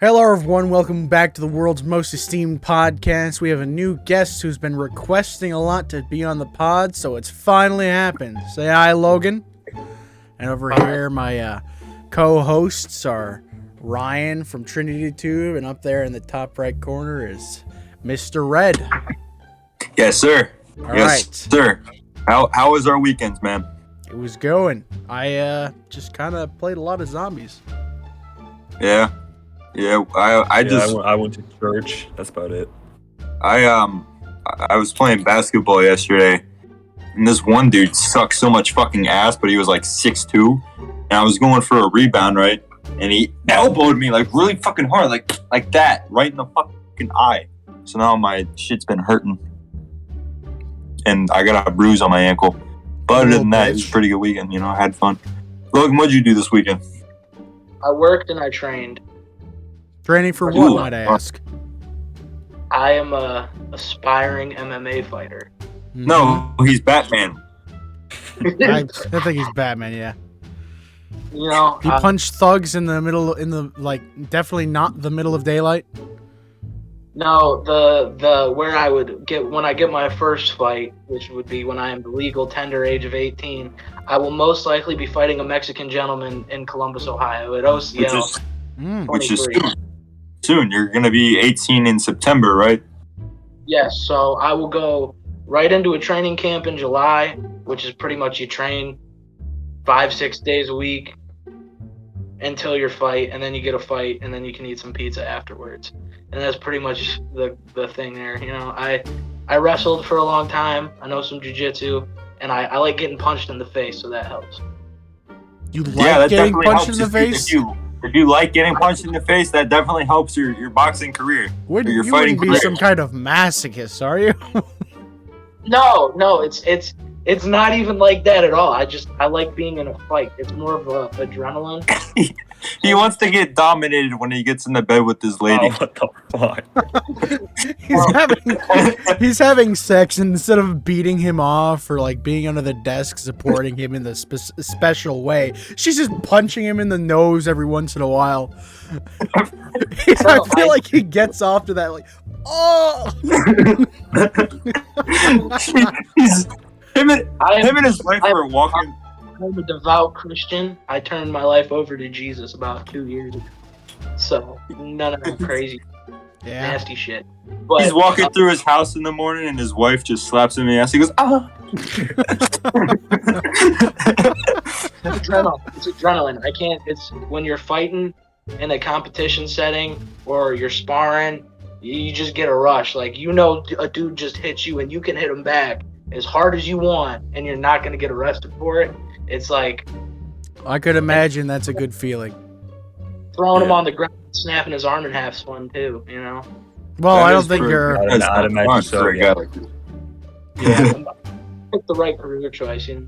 Hello everyone, welcome back to the world's most esteemed podcast. We have a new guest who's been requesting a lot to be on the pod, so it's finally happened. Say hi, Logan. And over here, my co-hosts are Ryan from Trinity Tube, and up there in the top right corner is Mr. Red. Yes, sir. All yes, right. sir. How was our weekends, man? It was going. I just kind of played a lot of zombies. Yeah. I went to church. That's about it. I was playing basketball yesterday, and this one dude sucked so much fucking ass, but he was like 6'2", and I was going for a rebound, right? And he elbowed me like really fucking hard, like that, right in the fucking eye. So now my shit's been hurting, and I got a bruise on my ankle. But other than that, it was a pretty good weekend. You know, I had fun. Logan, what'd you do this weekend? I worked and I trained. Training for what, might I ask? I am a aspiring MMA fighter. No, he's Batman. I think he's Batman, yeah. You know, He punched thugs in the middle, definitely not the middle of daylight. no, the where I would get when I get my first fight, which would be when I am the legal tender age of 18, I will most likely be fighting a Mexican gentleman in Columbus, Ohio at OCL. Which is soon. You're gonna be 18 in September, right? Yes, so I will go right into a training camp in July, which is pretty much you train 5-6 days a week until your fight, and then you get a fight, and then you can eat some pizza afterwards. And that's pretty much the thing there. You know, I wrestled for a long time. I know some jiu-jitsu, and I like getting punched in the face, so that helps. You like getting punched in the face? If you like getting punched in the face, that definitely helps your boxing career. You wouldn't be some kind of masochist, are you? No, it's not even like that at all. I like being in a fight. It's more of a adrenaline. He wants to get dominated when he gets in the bed with his lady. Oh, what the fuck? He's having sex, and instead of beating him off or like being under the desk supporting him in the special way, she's just punching him in the nose every once in a while. I feel like he gets off to that like, oh. Him and his wife are walking. I'm a devout Christian. I turned my life over to Jesus about 2 years ago. So none of that crazy, nasty shit. But he's walking through his house in the morning, and his wife just slaps him in the ass. He goes, ah. It's adrenaline. I can't. It's when you're fighting in a competition setting or you're sparring, you just get a rush. Like, you know, a dude just hits you, and you can hit him back as hard as you want, and you're not going to get arrested for it. It's like, I could imagine that's a good feeling. Throwing him on the ground, snapping his arm in half's fun too, you know. Well, I don't think you're. I'd imagine so. Yeah. Pick the right career choice, you know?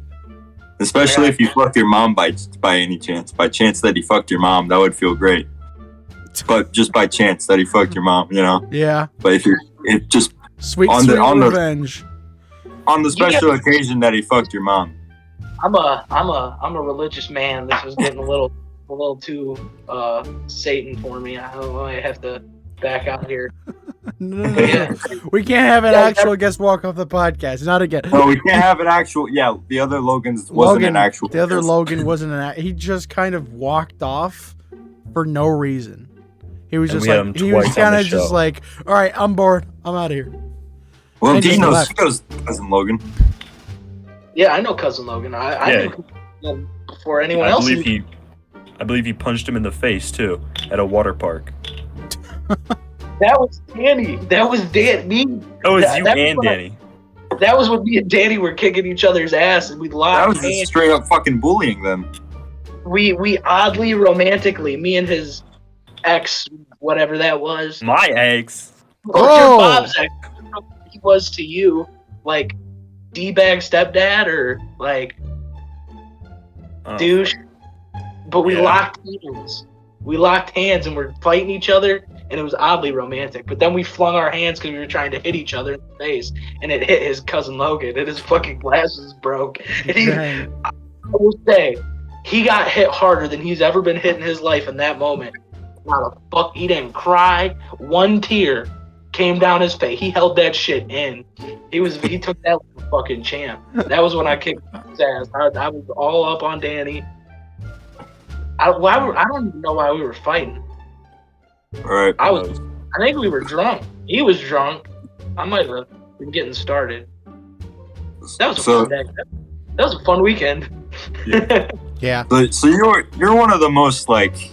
Especially if you fucked your mom by any chance. By chance that he fucked your mom, that would feel great. But just by chance that he fucked your mom, you know. Yeah. But if just sweet revenge. On the special occasion that he fucked your mom. I'm a religious man. This is getting a little too Satan for me. I have to back out here. No. We can't have an actual guest walk off the podcast. Not again. No, we can't have an actual. Yeah, the other wasn't an actual. The other Logan wasn't an. He just kind of walked off for no reason. He was just like, he was kind of just like, all right, I'm bored. I'm out of here. Well, he knows cousin Logan. Yeah, I know cousin Logan. I knew him before anyone else. I believe he punched him in the face too at a water park. That was Danny. That was me. Oh, it's you and Danny. That was when me and Danny were kicking each other's ass, and we locked hands. That was just straight up fucking bullying them. We oddly romantically, me and his ex, whatever that was. My ex. Oh, your Bob's ex. He was to you, like, D-bag stepdad or like douche. But we locked hands. We locked hands and we're fighting each other, and it was oddly romantic. But then we flung our hands because we were trying to hit each other in the face, and it hit his cousin Logan, and his fucking glasses broke. And I will say, he got hit harder than he's ever been hit in his life in that moment. Not a fuck. He didn't cry. One tear came down his face. He held that shit in. He took that like a fucking champ. That was when I kicked his ass. I was all up on Danny. I don't even know why we were fighting. Right. I think we were drunk. He was drunk. I might have been getting started. That was a fun day. That was a fun weekend. Yeah. So you're one of the most like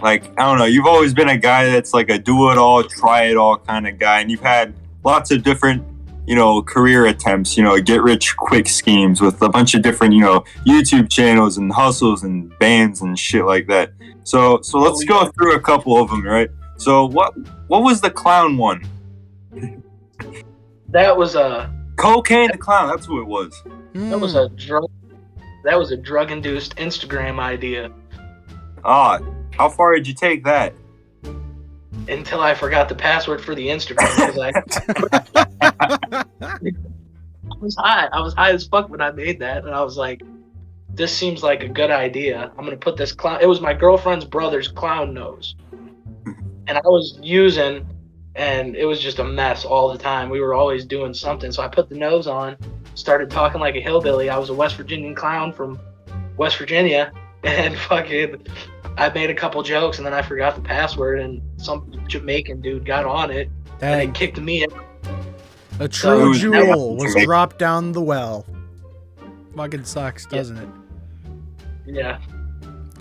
I don't know. You've always been a guy that's like a do it all, try it all kind of guy, and you've had lots of different, career attempts. Get rich quick schemes with a bunch of different, YouTube channels and hustles and bands and shit like that. So let's go through a couple of them, right? So what was the clown one? That was a Cocaine the Clown. That's who it was. That was a drug-induced Instagram idea. Ah, how far did you take that? Until I forgot the password for the Instagram because I was high. I was high as fuck when I made that, and I was like, "This seems like a good idea. I'm gonna put this clown." It was my girlfriend's brother's clown nose, and I was using. And it was just a mess all the time. We were always doing something. So I put the nose on, started talking like a hillbilly. I was a West Virginian clown from West Virginia. And fucking, I made a couple jokes and then I forgot the password. And some Jamaican dude got on it. Dang. And it kicked me in. A true So- jewel was dropped down the well. Fucking sucks, doesn't it? Yeah.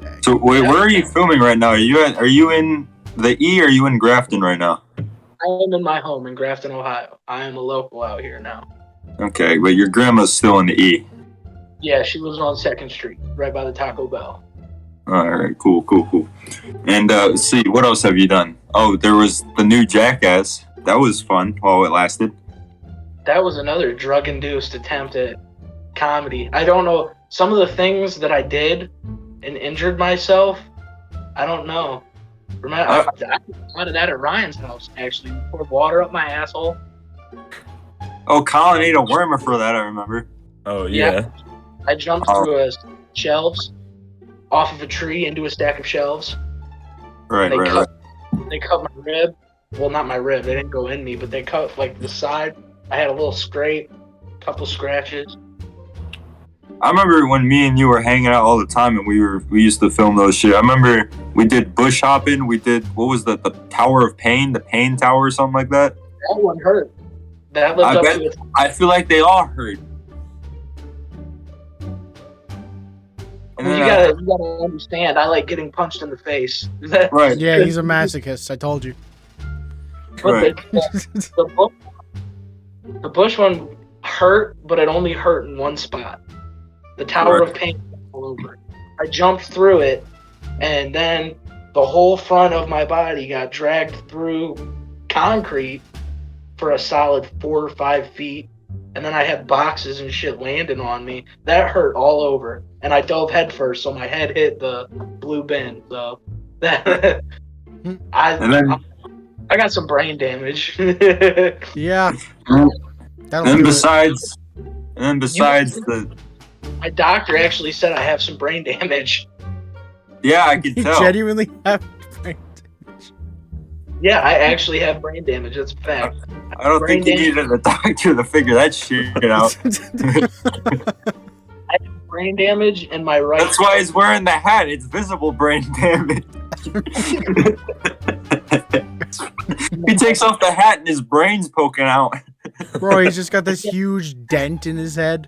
Dang. So wait, where are you filming right now? Are you in the E or are you in Grafton right now? I am in my home in Grafton, Ohio. I am a local out here now. Okay, but your grandma's still in the E. Yeah, she lives on 2nd Street, right by the Taco Bell. All right, cool. And let's see, what else have you done? Oh, there was the new Jackass. That was fun while it lasted. That was another drug-induced attempt at comedy. I don't know. Some of the things that I did and injured myself, I don't know. Remember, I did that at Ryan's house, actually. Poured water up my asshole. Oh, Colin ate a worm for that, I remember. Oh, yeah. I jumped through shelves, off of a tree into a stack of shelves. Right. They cut my rib. Well, not my rib. They didn't go in me, but they cut, like, the side. I had a little scrape, couple scratches. I remember when me and you were hanging out all the time and we used to film those shit. I remember we did bush hopping. We did, what was the Tower of Pain? The Pain Tower or something like that? That one hurt. That lived up to it. I feel like they all hurt. And You then, gotta understand, I like getting punched in the face. right. Yeah, he's a masochist. I told you. But Right. the bush one hurt, but it only hurt in one spot. The Tower Right. of Pain all over. I jumped through it, and then the whole front of my body got dragged through concrete for a solid 4 or 5 feet, and then I had boxes and shit landing on me. That hurt all over, and I dove head first, so my head hit the blue bin. So that And then, I got some brain damage. Yeah. and That'll then do besides the, My doctor actually said I have some brain damage. yeah, I it. could You tell. genuinely have brain damage. Yeah, I actually have brain damage. That's a fact. I don't brain think you needed a doctor to figure that shit out. I have brain damage in my right. That's why he's wearing the hat. It's visible brain damage. He takes off the hat and his brain's poking out. Bro, he's just got this huge dent in his head.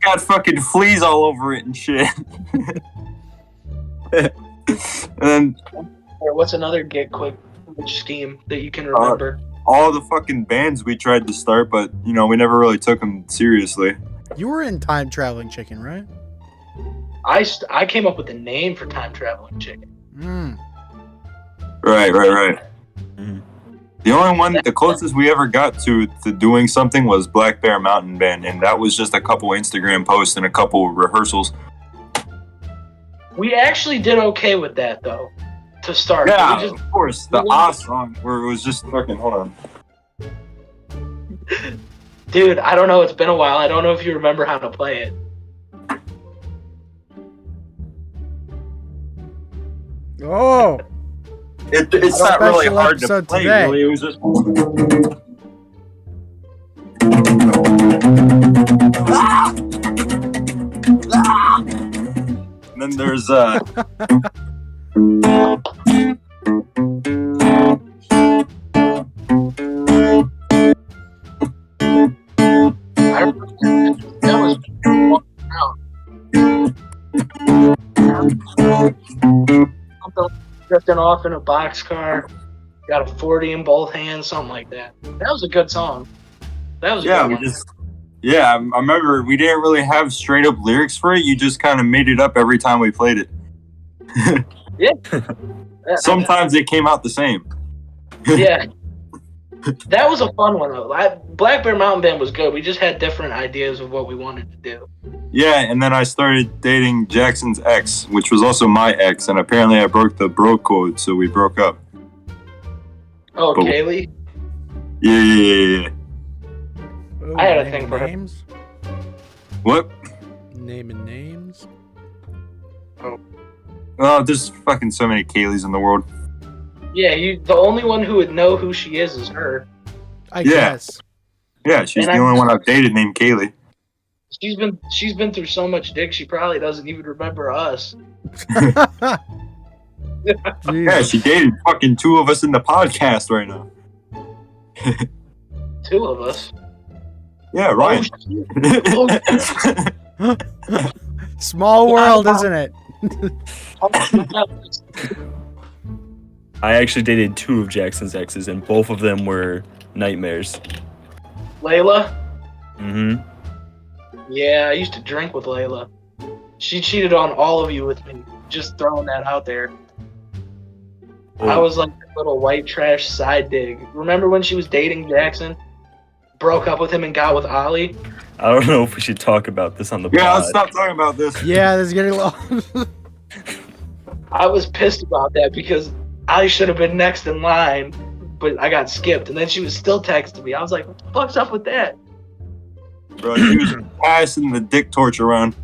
Got fucking fleas all over it and shit. And then What's another get quick scheme that you can remember? all the fucking bands we tried to start, but we never really took them seriously. You were in Time Traveling Chicken, right? I came up with the name for Time Traveling Chicken. Right. Mhm. The only one, the closest we ever got to doing something was Black Bear Mountain Band, and that was just a couple Instagram posts and a couple rehearsals. We actually did okay with that though, to start. Yeah, We just- of course. The Ah song, where it was just fucking, hold on. Dude, I don't know. It's been a while. I don't know if you remember how to play it. Oh! It's not really Special hard to episode play. today. Really, it was just. And then there's I remember that was something drifting off in a boxcar. Got a 40 in both hands, something like that. That was a good song. That was a yeah, good we one. just I remember we didn't really have straight up lyrics for it. You just kind of made it up every time we played it. Yeah. Sometimes it came out the same. Yeah. That was a fun one though. Black Bear Mountain Band was good. We just had different ideas of what we wanted to do. Yeah, and then I started dating Jackson's ex, which was also my ex, and apparently I broke the bro code, so we broke up. Oh, But- Kaylee? Yeah. Ooh, I had a naming thing for her. names. What? Naming names. Oh, there's fucking so many Kayleys in the world. Yeah, the only one who would know who she is her. I Yeah. guess. Yeah, she's And the I- only one I've dated named Kaylee. She's been through so much dick she probably doesn't even remember us. Yeah, Jesus. she dated fucking two of us in the podcast right now. Two of us. Yeah, Ryan. Oh, Small world, isn't it? I actually dated 2 of Jackson's exes, and both of them were nightmares. Layla? Mm-hmm. Yeah, I used to drink with Layla. She cheated on all of you with me. Just throwing that out there. I was like a little white trash side dig. Remember when she was dating Jackson? Broke up with him and got with Ollie? I don't know if we should talk about this on the Yeah, pod. let's stop talking about this. Yeah, this is getting low. I was pissed about that because I should have been next in line, but I got skipped. And then she was still texting me. I was like, what the fuck's up with that? Bro, she was passing the dick torch around.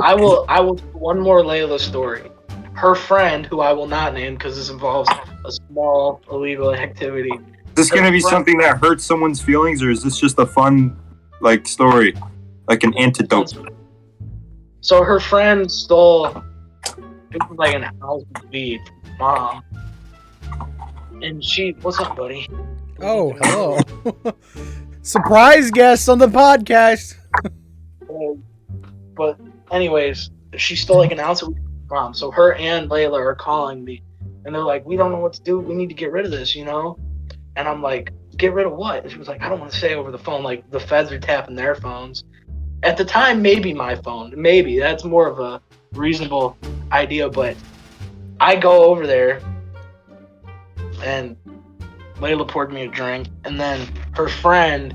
I will do one more Layla story. Her friend, who I will not name because this involves a small illegal activity. Is this gonna be something that hurts someone's feelings, or is this just a fun, like, story? Like an antidote? So her friend stole, it was like an ounce of weed from mom. And what's up, buddy? Oh, hello. Surprise guest on the podcast. But anyways, she stole like an ounce of weed from mom. So her and Layla are calling me. And they're like, we don't know what to do. We need to get rid of this, you know? And I'm like, get rid of what? And she was like, I don't want to say over the phone. Like, the feds are tapping their phones. At the time, maybe my phone. Maybe. That's more of a reasonable idea. But I go over there, and Layla poured me a drink. And then her friend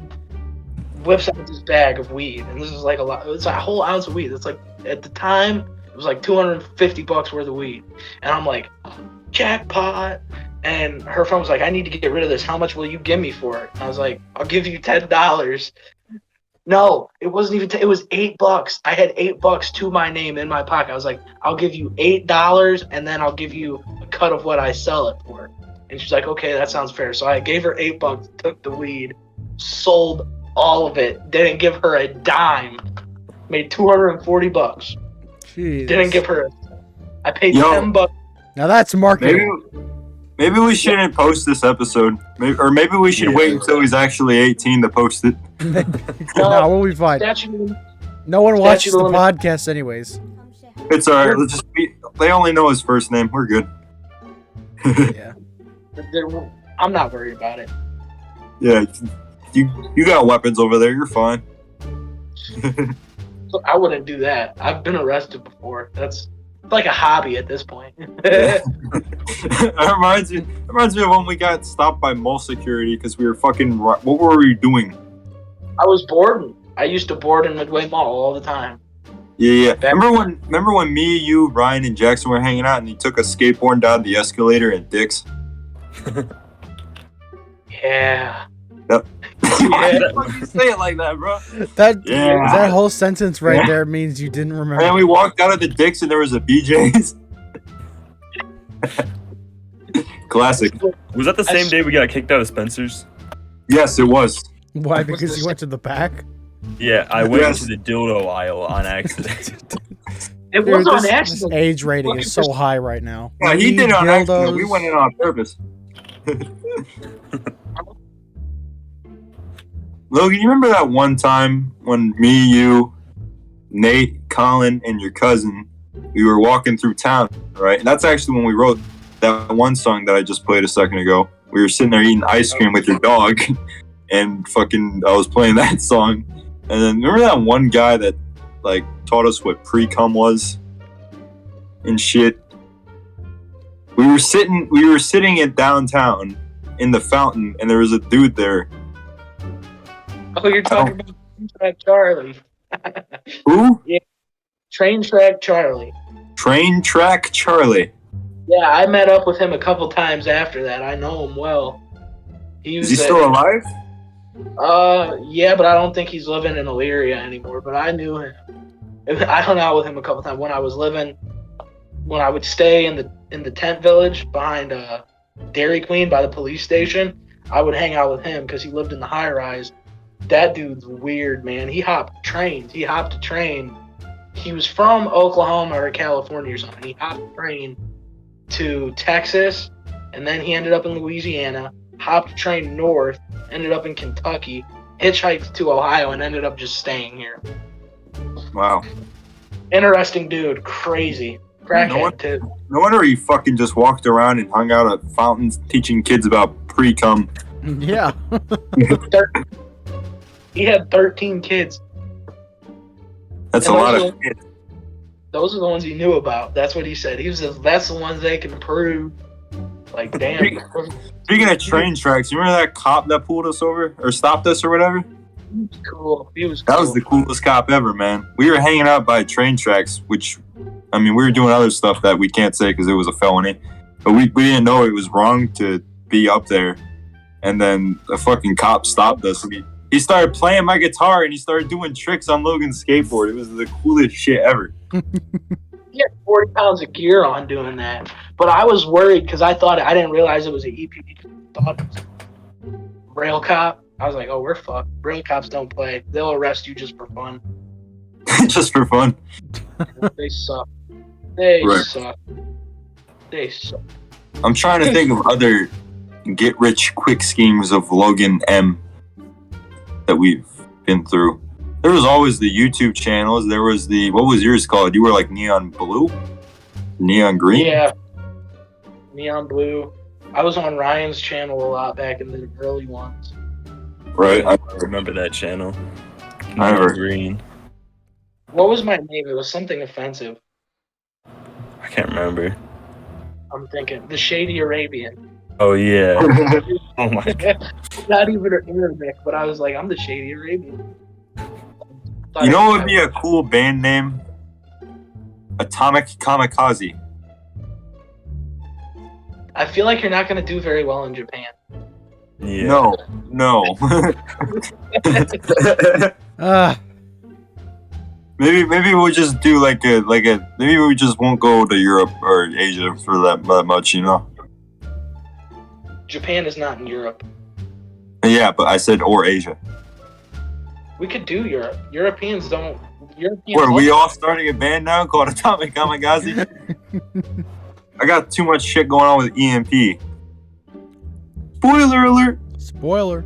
whips out this bag of weed. And this is like a lot. It's a whole ounce of weed. It's like, at the time, it was like $250 worth of weed. And I'm like, jackpot. And her friend was like, I need to get rid of this. How much will you give me for it? And I was like, I'll give you $10. No, it wasn't even. It was $8. I had $8 to my name in my pocket. I was like, I'll give you $8, and then I'll give you a cut of what I sell it for. And she's like, okay, that sounds fair. So I gave her $8, took the weed, sold all of it, didn't give her a dime, made $240. Jeez. Didn't give her. I paid Yo. $10. Now that's marketing. Maybe we shouldn't post this episode. Maybe we should wait until he's actually 18 to post it. No, we'll be fine. No one watches the podcast anyways. It's alright. They only know his first name. We're good. Yeah. I'm not worried about it. Yeah, you got weapons over there. You're fine. So I wouldn't do that. I've been arrested before. That's like a hobby at this point. It reminds me of when we got stopped by mall security because we were fucking. What were we doing? I was boarding. I used to board in Midway Mall all the time. Yeah. Remember when me, you, Ryan, and Jackson were hanging out and you took a skateboard down the escalator at Dick's? Yeah. Yep. Yeah. You say it like that, bro. That whole sentence right there means you didn't And remember. then we walked out of the Dick's and there was a BJ's. Classic. Was that the same day we got kicked out of Spencer's? Yes, it was. Why? Because you went to the back? Yeah, I went Yes. into the dildo aisle on accident. It Dude, was on this accident. age rating is so high right now. Yeah, he did it on accident. We Dildos. went in on purpose. Logan, you remember that one time when me, you, Nate, Colin, and your cousin, we were walking through town, right? And that's actually when we wrote that one song that I just played a second ago. We were sitting there eating ice cream with your dog, and fucking I was playing that song. And then remember that one guy that like taught us what pre-cum was and shit? We were sitting in downtown in the fountain, and there was a dude there. Oh, you're talking about Train Track Charlie. Who? Train Track Charlie. Train Track Charlie. Yeah, I met up with him a couple times after that. I know him well. Is he still alive? Yeah, but I don't think he's living in Elyria anymore. But I knew him. I hung out with him a couple times when I would stay in the tent village behind Dairy Queen by the police station. I would hang out with him because he lived in the high rise. That dude's weird, man. He hopped trains. He hopped a train. He was from Oklahoma or California or something. He hopped a train to Texas, and then he ended up in Louisiana, hopped a train north, ended up in Kentucky, hitchhiked to Ohio, and ended up just staying here. Wow. Interesting dude. Crazy. Crackhead, too. No wonder he fucking just walked around and hung out at fountains teaching kids about pre-cum. Yeah. He had 13 kids. That's And a those lot are of kids. Those are the ones he knew about. That's what he said. He was just, that's the ones they can prove. Like, damn. Speaking of train tracks, you remember that cop that pulled us over or stopped us or whatever? He was cool. He was That cool. was the coolest cop ever, man. We were hanging out by train tracks, which, I mean, we were doing other stuff that we can't say because it was a felony. But we didn't know it was wrong to be up there. And then the fucking cop stopped us. He started playing my guitar and he started doing tricks on Logan's skateboard. It was the coolest shit ever. He had 40 pounds of gear on doing that. But I was worried because I didn't realize it was an EPD. I thought it was a rail cop. I was like, oh, we're fucked. Rail cops don't play. They'll arrest you just for fun. Just for fun. They suck. They Right. suck. They suck. I'm trying to think of other get-rich-quick schemes of Logan M that we've been through. There was always the YouTube channels. There was what was yours called? You were like Neon Blue? Neon Green? Yeah. Neon Blue. I was on Ryan's channel a lot back in the early ones. Right. I remember that channel. I never- Green. What was my name? It was something offensive. I can't remember. I'm thinking the Shady Arabian. Oh yeah. Oh my god. Not even an Arabic, but I was like, I'm the Shady Arabian. You know what would be a cool band name? Atomic Kamikaze. I feel like you're not going to do very well in Japan. Yeah. No. Maybe we'll just do maybe we just won't go to Europe or Asia for that much, you know? Japan is not in Europe. Yeah, but I said or Asia. We could do Europe. Europeans don't. Were we all starting a band now called Atomic Kamikaze? I got too much shit going on with EMP. Spoiler alert! Spoiler.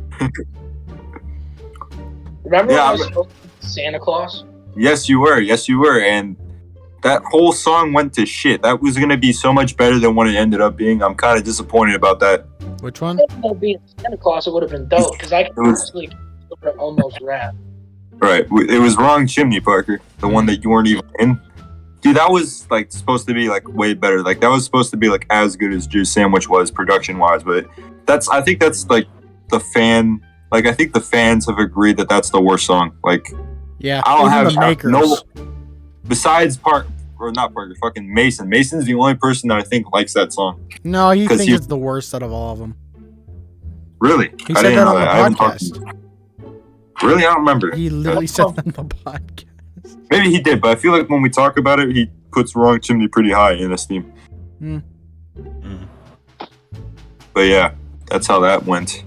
Remember Yeah, when I was supposed to be Santa Claus? Yes, you were. And that whole song went to shit. That was going to be so much better than what it ended up being. I'm kind of disappointed about that. Which one? If it ended up being Santa Claus, it would have been dope because I could actually almost rap. Right. It was Wrong Chimney, Parker. The one that you weren't even in. Dude, that was like supposed to be like way better. Like that was supposed to be like as good as Juice Sandwich was production wise. But I think that's like the fan. Like I think the fans have agreed that that's the worst song. Like Yeah. I don't even have the makers. no. Besides not Parker, fucking Mason. Mason's the only person that I think likes that song. No, he 'Cause thinks you- it's the worst out of all of them. Really? He I said didn't that know on the I haven't talked podcast. to him. Really? I don't remember. He literally said that on the podcast. Maybe he did, but I feel like when we talk about it, he puts Wrong Chimney pretty high in esteem. Mm. But yeah, that's how that went.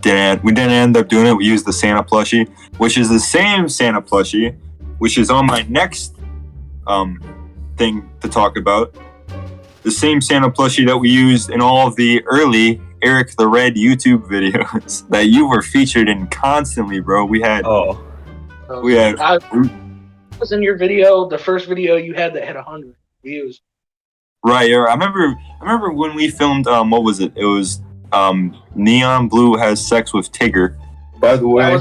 We didn't end up doing it. We used the Santa plushie, which is the same Santa plushie, which is on my next thing to talk about. The same Santa plushie that we used in all of the early Eric the Red YouTube videos that you were featured in constantly, bro. We had. Oh. I was in your video, the first video you had that had 100 views. Right. Yeah, I remember when we filmed. What was it? It was Neon Blue has sex with Tigger. By the way,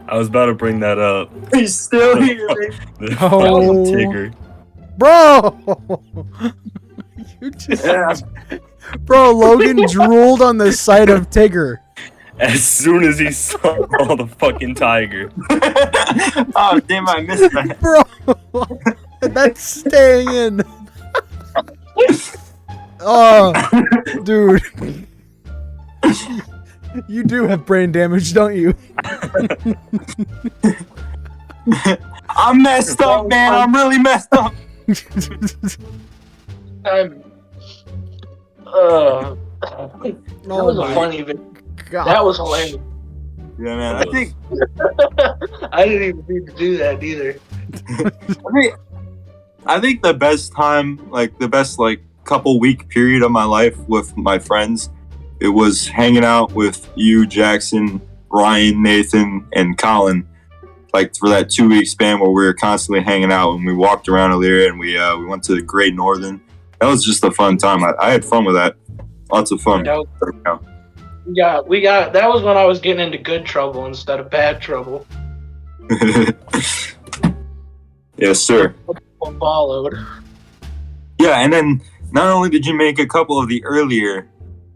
I was about to bring that up. he's still here. The Oh. fucking Tigger. Bro! You just... Bro, Logan drooled on the sight of Tigger. As soon as he saw the fucking tiger. Oh damn! I missed that. Bro! That's staying in. Oh, dude. You do have brain damage, don't you? I'm messed up, man. I'm really messed up. That was a funny video. God. That was hilarious. Yeah, man. I think I didn't even need to do that either. I think the best time, like the best couple week period of my life with my friends, it was hanging out with you, Jackson, Ryan, Nathan, and Colin. Like for that 2 week span where we were constantly hanging out and we walked around Elyria and we went to the Great Northern. That was just a fun time. I had fun with that. Lots of fun. We got. That was when I was getting into good trouble instead of bad trouble. Yes, sir. Followed. Yeah, and then not only did you make a couple of the earlier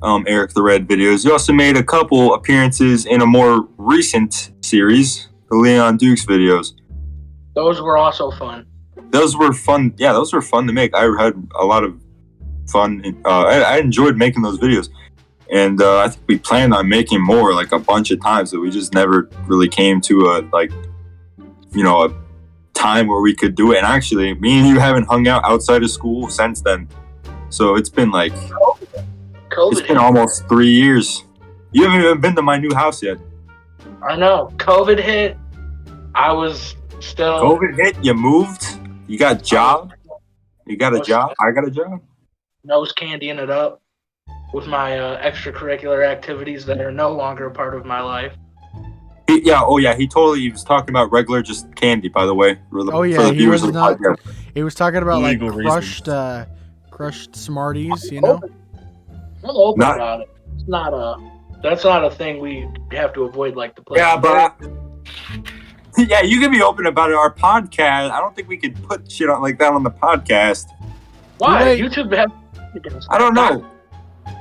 Eric the Red videos, you also made a couple appearances in a more recent series, the Leon Dukes videos. Those were also fun. Those were fun. Yeah, those were fun to make. I had a lot of fun. I enjoyed making those videos. And I think we planned on making more, like a bunch of times, but we just never really came to a time where we could do it. And actually, me and you haven't hung out outside of school since then. So it's been like, COVID it's been almost 3 years. You haven't even been to my new house yet. I know. COVID hit. I was still. COVID hit, you moved, you got a job. You got a job, I got a job. Nose candying it up with my extracurricular activities that are no longer a part of my life. He was talking about regular just candy, by the way. He was not. He was talking about Legal crushed Smarties, you know. I'm open about it. It's not that's not a thing we have to avoid like the place. Yeah, but yeah, you can be open about it. Our podcast, I don't think we could put shit on like that on the podcast. Why? Wait. YouTube has. I don't know.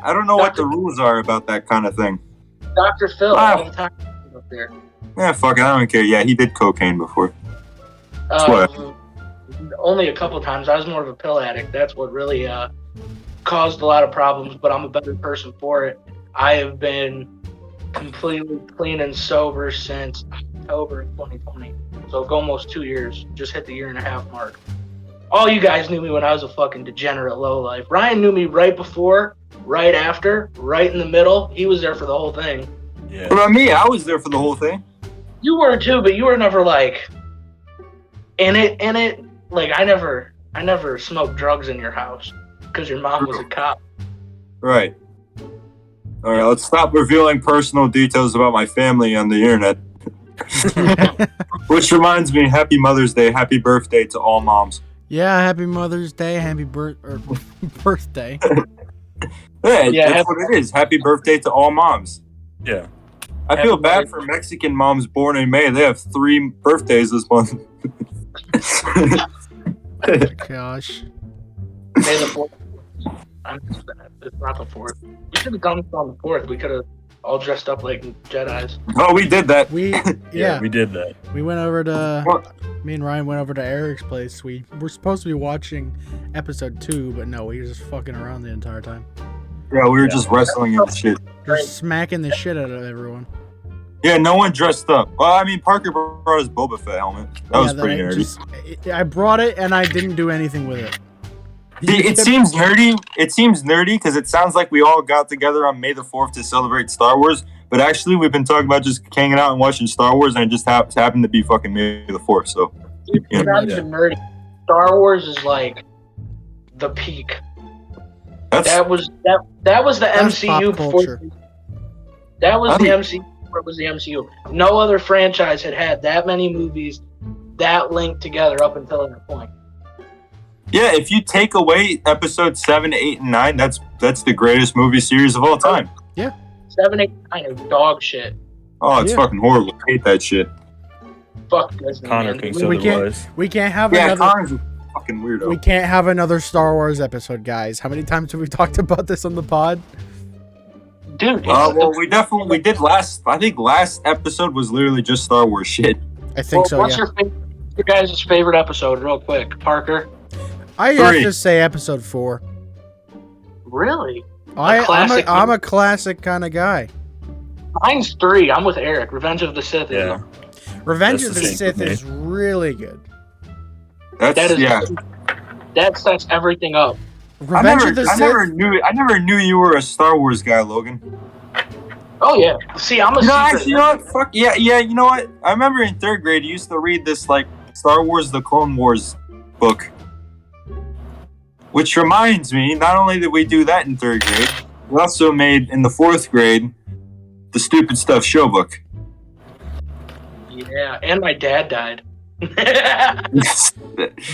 I don't know what the rules are about that kind of thing. Dr. Phil all the time up there. Yeah, fuck it, I don't care. Yeah, he did cocaine before. Only a couple times. I was more of a pill addict. That's what really caused a lot of problems, but I'm a better person for it. I have been completely clean and sober since October of 2020. So almost 2 years. Just hit the 1.5 year mark. All you guys knew me when I was a fucking degenerate lowlife. Ryan knew me right before, right after, right in the middle. He was there for the whole thing. Yeah. What about me? I was there for the whole thing. You were too, but you were never like in it. Like I never smoked drugs in your house because your mom was a cop. Right. All right, let's stop revealing personal details about my family on the internet. Which reminds me, happy Mother's Day, happy birthday to all moms. Yeah, happy Mother's Day, happy birthday. Yeah, that's what it is. Happy birthday to all moms. Yeah. I feel bad for Mexican moms born in May. They have 3 birthdays this month. Oh my gosh. May the 4th. It's not the 4th. We should have done this on the 4th. We could have all dressed up like Jedis. Oh, we did that. We did that. We went over to. Me and Ryan went over to Eric's place. We were supposed to be watching episode 2, but no, we were just fucking around the entire time. Yeah, we were just wrestling and shit. Just smacking the shit out of everyone. Yeah, no one dressed up. Well, I mean, Parker brought his Boba Fett helmet. That was pretty nerdy. I brought it and I didn't do anything with it. It seems nerdy. It seems nerdy because it sounds like we all got together on May the 4th to celebrate Star Wars. But actually, we've been talking about just hanging out and watching Star Wars, and it just happened to be fucking May the 4th. So, It's not even nerdy. Star Wars is like the peak. That was the MCU before. That was the MCU before it was the MCU. No other franchise had that many movies that linked together up until that point. Yeah, if you take away episodes 7, 8, and 9, that's the greatest movie series of all time. Yeah. 7, 8, 9 is dog shit. Oh, it's fucking horrible. I hate that shit. Fuck Disney. Connor Man. thinks We otherwise. can't have Yeah, another. Connor's a fucking weirdo. We can't have another Star Wars episode, guys. How many times have we talked about this on the pod? Dude. Well, we did last. I think last episode was literally just Star Wars shit. I think so. What's Yeah. your guys' favorite episode, real quick, Parker? I have 3. to say episode 4. Really? I'm a classic kind of guy. Mine's 3. I'm with Eric. Revenge of the Sith. Yeah. Revenge That's of the the same Sith for me. is really good. That sets everything up. Revenge of the Sith. I never knew you were a Star Wars guy, Logan. Oh yeah. See, I'm a secret. Actually, you know what? Fuck yeah. You know what? I remember in 3rd grade, you used to read this like Star Wars: The Clone Wars book. Which reminds me, not only did we do that in 3rd grade, we also made in the 4th grade the Stupid Stuff show book. Yeah, and my dad died.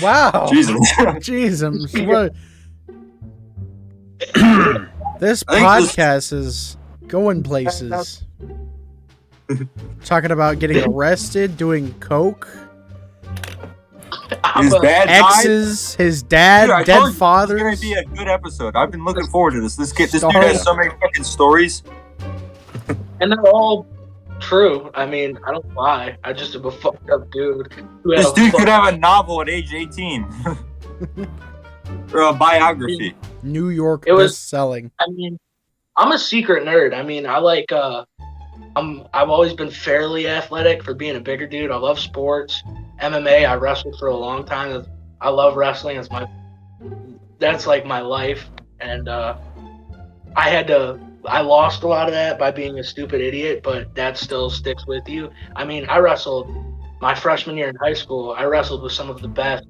Wow. Jesus. Jesus. What? This I think podcast is going places. Talking about getting arrested, doing coke, His dad died. exes, his dad, Dude, I told dead you It's fathers. gonna be a good episode. I've been looking forward to this. This dude Star- has so many fucking stories. And they're all true. I mean, I don't lie. I just am a fucked up dude. This dude could have a novel at age 18. Or a biography. New York It was- best-selling. I mean, I'm a secret nerd. I mean, I like. I've always been fairly athletic for being a bigger dude. I love sports, MMA. I wrestled for a long time. I love wrestling. That's like my life. And I lost a lot of that by being a stupid idiot, but that still sticks with you. I mean, I wrestled my freshman year in high school. I wrestled with some of the best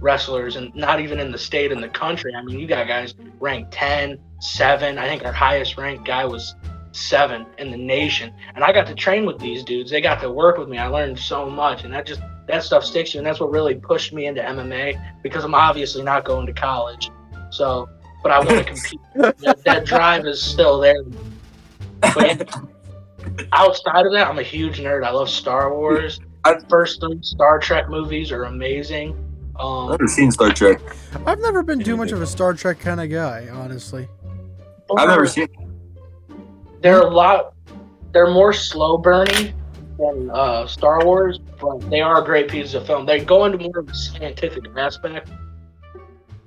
wrestlers, and not even in the state, in the country. I mean, you got guys ranked 10, 7. I think our highest ranked guy was 7 in the nation. And I got to train with these dudes. They got to work with me. I learned so much, and that stuff sticks you. And that's what really pushed me into MMA, because I'm obviously not going to college. So, but I want to compete. that drive is still there. But outside of that, I'm a huge nerd. I love Star Wars. First 3 Star Trek movies are amazing. I've never seen Star Trek. I've never been too much of a Star Trek kind of guy, honestly. I've never seen. They're more slow burning than Star Wars, but they are great pieces of film. They go into more of a scientific aspect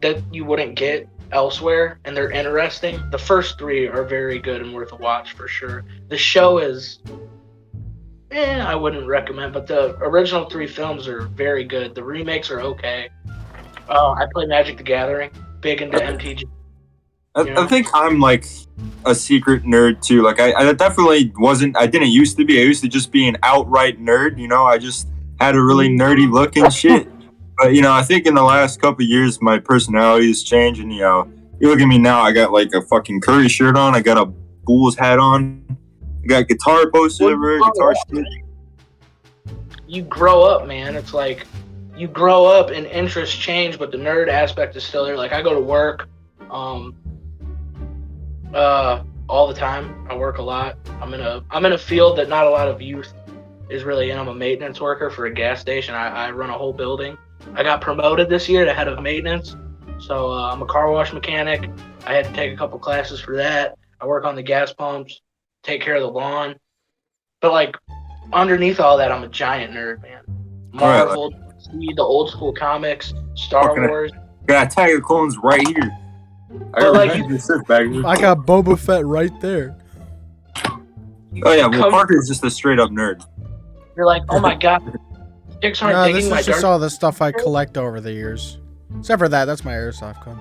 that you wouldn't get elsewhere, and they're interesting. The first 3 are very good and worth a watch for sure. The show is, I wouldn't recommend, but the original 3 films are very good. The remakes are okay. I play Magic the Gathering, big into MTG. I think I'm like a secret nerd too. Like I definitely wasn't. I didn't used to be. I used to just be an outright nerd. You know, I just had a really nerdy look and shit. But you know, I think in the last couple of years, my personality has changed. And you know, you look at me now. I got like a fucking Curry shirt on. I got a Bulls hat on. I got guitar posted everywhere. Guitar shit. You grow up, man. It's like you grow up and interests change, but the nerd aspect is still there. Like I go to work. All the time. I work a lot. I'm in a field that not a lot of youth is really in. I'm a maintenance worker for a gas station. I run a whole building. I got promoted this year to head of maintenance. So I'm a car wash mechanic. I had to take a couple classes for that. I work on the gas pumps, take care of the lawn. But like underneath all that, I'm a giant nerd, man. Marvel, the old school comics, Star Wars. Got Attack of the Clones right here. I got Boba Fett right there. Oh yeah, well Parker's just a straight up nerd. You're like, oh my god, chicks aren't No, digging this my is just dark. all the stuff I collect over the years. Except for that, that's my airsoft gun.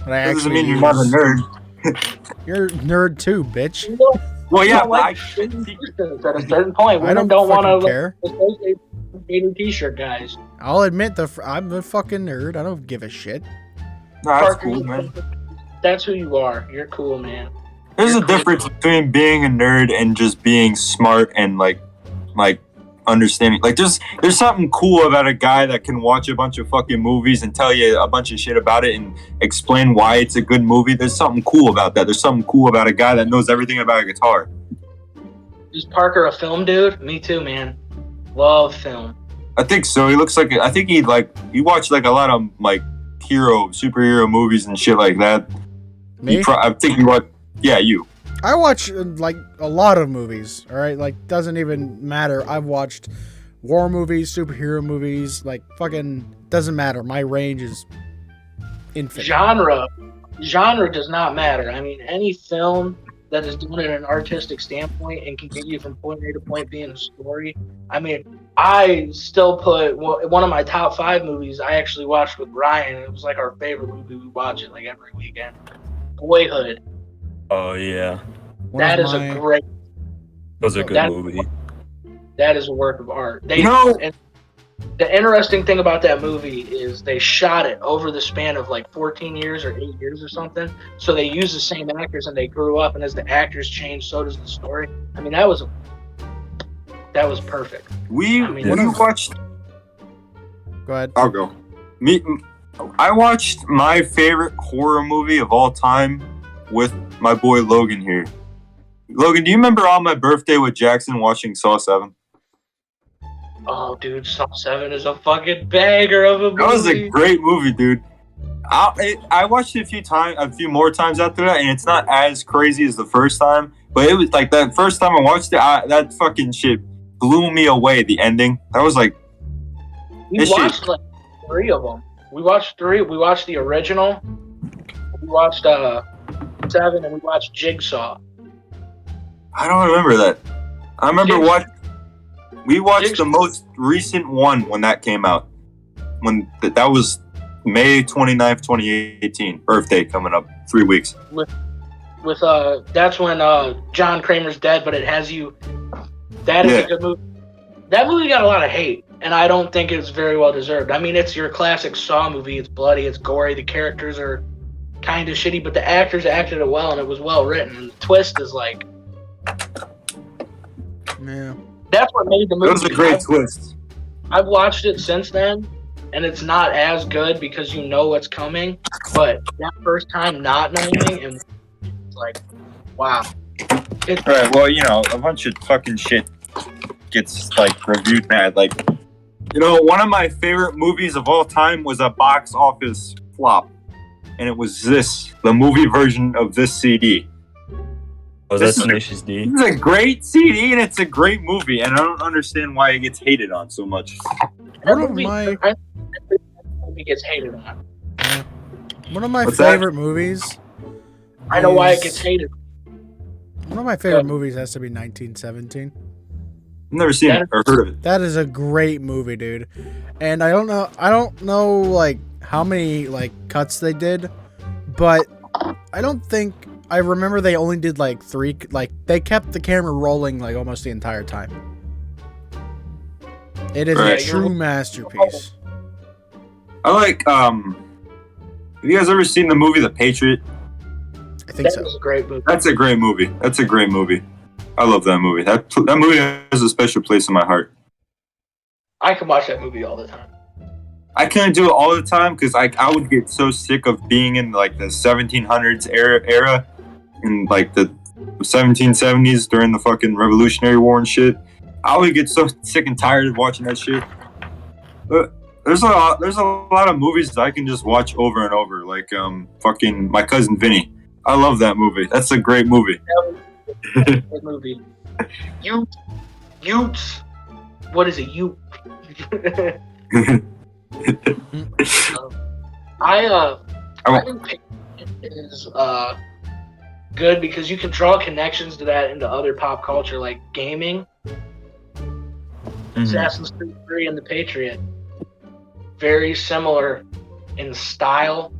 But I That doesn't actually mean you're not a use. nerd. You're a nerd too, bitch. You know, Well, you yeah, don't but like t-shirts at a certain point. I Women don't don't want fucking to care. associate with dating t-shirt guys. I'll admit I'm a fucking nerd. I don't give a shit. no, that's Parker, cool, man. that's who you are. You're cool, man. There's You're a cool. difference between being a nerd and just being smart and like understanding. Like there's something cool about a guy that can watch a bunch of fucking movies and tell you a bunch of shit about it and explain why it's a good movie. There's something cool about that. There's something cool about a guy that knows everything about a guitar. Is Parker a film dude? Me too, man. Love film. I think so. He looks like I think he watched like a lot of like superhero movies and shit like that. Me? I think he watched. Yeah, you. I watch like a lot of movies. All right, like doesn't even matter. I've watched war movies, superhero movies. Like fucking doesn't matter. My range is infinite. Genre does not matter. I mean, any film that is done in an artistic standpoint and can get you from point A to point B in a story. I mean, I still put one of my top 5 movies I actually watched with Ryan. It was like our favorite movie. We watch it like every weekend. Boyhood. Oh yeah, That is a great. that was a good movie. That is a work of art. No. The interesting thing about that movie is they shot it over the span of like 14 years or 8 years or something. So they used the same actors and they grew up, and as the actors changed, so does the story. I mean, that was perfect. We watched. Go ahead. I'll go. I watched my favorite horror movie of all time with my boy Logan here. Logan, do you remember on my birthday with Jackson watching Saw 7? Oh, dude, Saw 7 is a fucking banger of a movie. That was a great movie, dude. I watched it a few more times after that, and it's not as crazy as the first time. But it was like that first time I watched it, that fucking shit blew me away. The ending, that was like. We watched like 3 of them. We watched 3. We watched the original. We watched 7, and we watched Jigsaw. I don't remember that. I remember we watched the most recent one when that came out. When that was May 29th, 2018. Birthday coming up. 3 weeks. With that's when John Kramer's dead, but it has you. That is a good movie. That movie got a lot of hate, and I don't think it's very well deserved. I mean, it's your classic Saw movie. It's bloody, it's gory, the characters are kind of shitty, but the actors acted it well, and it was well written. And the twist is like, Yeah. that's what made the movie. It was a great twist. I've watched it since then, and it's not as good because you know what's coming. But that first time not knowing, and it's like, wow. Alright, well, a bunch of fucking shit gets like reviewed mad. Like, one of my favorite movies of all time was a box office flop, and it was the movie version of this CD. Oh, that's Tenacious D. It's a great CD and it's a great movie, and I don't understand why it gets hated on so much. One of my movie gets hated on. What's favorite movies. I know why it gets hated. One of my favorite movies has to be 1917. I've never seen it or heard of it. That is a great movie, dude. And I don't know like how many like cuts they did, but I remember they only did like 3, like they kept the camera rolling like almost the entire time. It is a true masterpiece. I like have you guys ever seen the movie The Patriot? I think so. That was a great movie. That's a great movie. I love that movie. That movie has a special place in my heart. I can watch that movie all the time. I couldn't do it all the time because I would get so sick of being in like the 1700s era in like the 1770s during the fucking Revolutionary War and shit. I would get so sick and tired of watching that shit. But there's a lot of movies that I can just watch over and over, like fucking My Cousin Vinny. I love that movie. That's a great movie. Good movie. Utes. What is it? I think Patriot is good because you can draw connections to that into other pop culture like gaming. Assassin's Creed 3 and The Patriot. Very similar in style.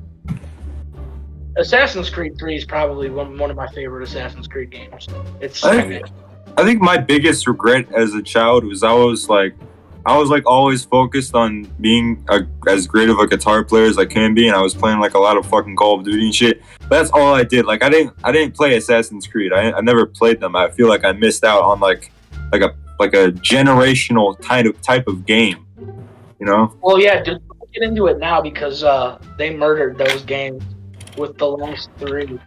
Assassin's Creed 3 is probably one of my favorite Assassin's Creed games. It's I think my biggest regret as a child was I was like always focused on being as great of a guitar player as I can be, and I was playing like a lot of fucking Call of Duty and shit. That's all I did. Like I didn't play Assassin's Creed. I never played them. I feel like I missed out on like a generational type of game. You know? Well, yeah, dude, don't get into it now because they murdered those games with the last 3.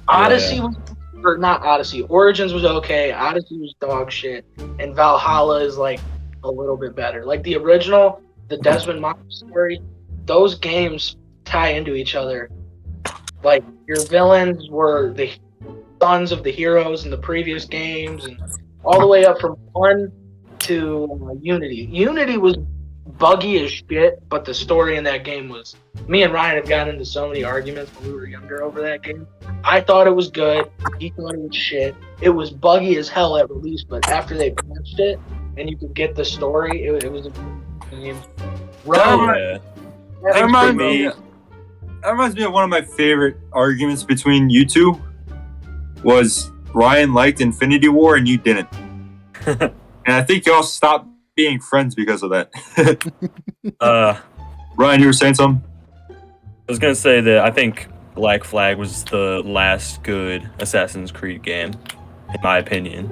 Odyssey was, or not Odyssey. Origins was okay. Odyssey was dog shit, and Valhalla is like a little bit better. Like the original, the Desmond Miles story, those games tie into each other. Like your villains were the sons of the heroes in the previous games, and all the way up from 1 to Unity. Unity was buggy as shit, but the story in that game was. Me and Ryan have gotten into so many arguments when we were younger over that game. I thought it was good. He thought it was shit. It was buggy as hell at release, but after they patched it and you could get the story, it was a good game. That reminds me of one of my favorite arguments between you two. Was Ryan liked Infinity War and you didn't, and I think y'all stopped being friends because of that. Ryan, you were saying something? I was gonna say that I think Black Flag was the last good Assassin's Creed game, in my opinion.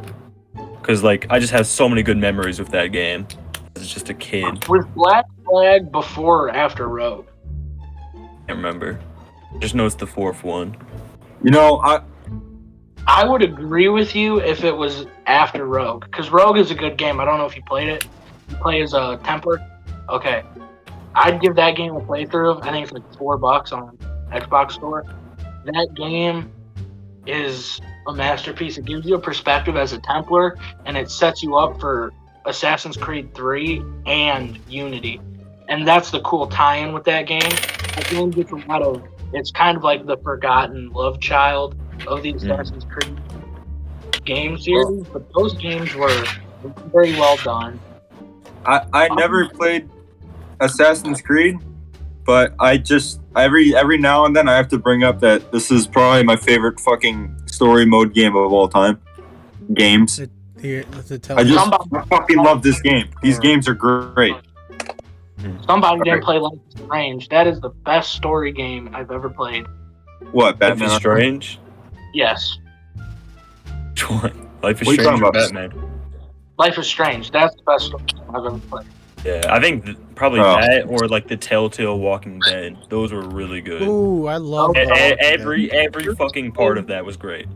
Because like I just have so many good memories with that game. As just a kid. Was Black Flag before or after Rogue? Can't remember. Just know it's the 4th one. You know, I would agree with you if it was after Rogue, because Rogue is a good game. I don't know if you played it. You play as a Templar. Okay. I'd give that game a playthrough. I think it's like $4 on Xbox Store. That game is a masterpiece. It gives you a perspective as a Templar, and it sets you up for Assassin's Creed 3 and Unity. And that's the cool tie-in with that game. That game gets a lot of... It's kind of like the forgotten love child of the Assassin's Creed game series, but those games were very well done. I never played Assassin's Creed, but I just every now and then I have to bring up that this is probably my favorite fucking story mode game of all time. Games. I fucking love this game. These games are great. Somebody didn't play Life is Strange. That is the best story game I've ever played. What, Batman? Life is Strange? Yes. Life is What are you Strange talking or about? Batman? Life is Strange. That's the best story game I've ever played. Yeah, I think probably that or like the Telltale Walking Dead. Those were really good. Ooh, I love every fucking part of that was great.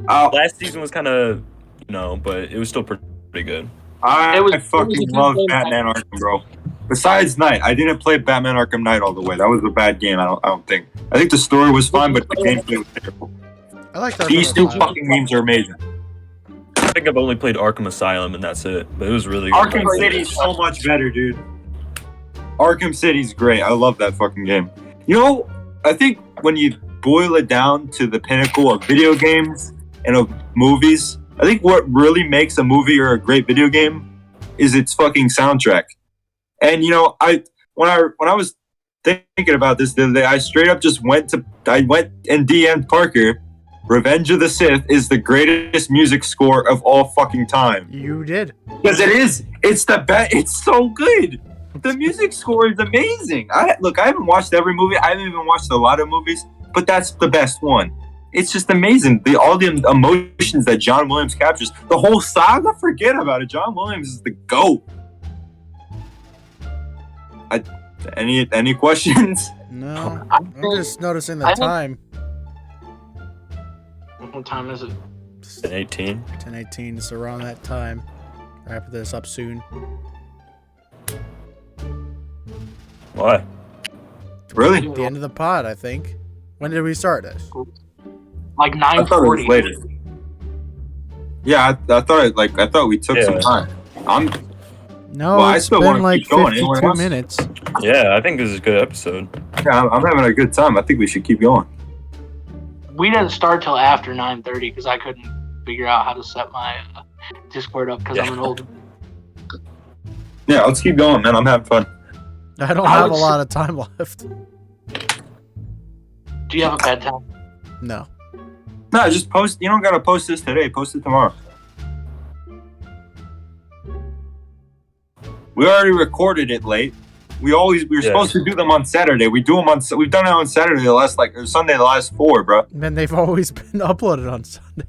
Last season was kind of, but it was still pretty good. I fucking love Batman Arkham, bro. Besides Night, I didn't play Batman Arkham Knight all the way. That was a bad game. I don't think. I think the story was fine, but the gameplay was terrible. I like that. These 2 fucking games are amazing. I think I've only played Arkham Asylum and that's it. But it was really good. Arkham City is so much better, dude. Arkham City's great. I love that fucking game. I think when you boil it down to the pinnacle of video games and of movies, I think what really makes a movie or a great video game is its fucking soundtrack. And when I was thinking about this the other day, I straight up just went and DM'd Parker. Revenge of the Sith is the greatest music score of all fucking time. You did. Because it is. It's the best. It's so good. The music score is amazing. I haven't watched every movie. I haven't even watched a lot of movies, but that's the best one. It's just amazing. All the emotions that John Williams captures. The whole saga, forget about it. John Williams is the GOAT. Any questions? No. I'm just noticing the time. What time is it? 10:18. 10:18. It's around that time. Wrap this up soon. Why? Really? The end of the pod, I think. When did we start this? Like 9:40. I thought it was later. Yeah, I thought we took some time. No, well, it's I still been want to like keep going. 52 minutes. Yeah, I think this is a good episode. Yeah, I'm having a good time. I think we should keep going. We didn't start till after 9:30 because I couldn't figure out how to set my Discord up because I'm an old. Yeah, let's keep going, man. I'm having fun. I don't have a lot of time left. Do you have a bedtime? No. No, just post. You don't gotta post this today. Post it tomorrow. We already recorded it late. We were supposed to do them on Saturday. We've done it on Saturday or Sunday the last 4, bro. And then they've always been uploaded on Sunday.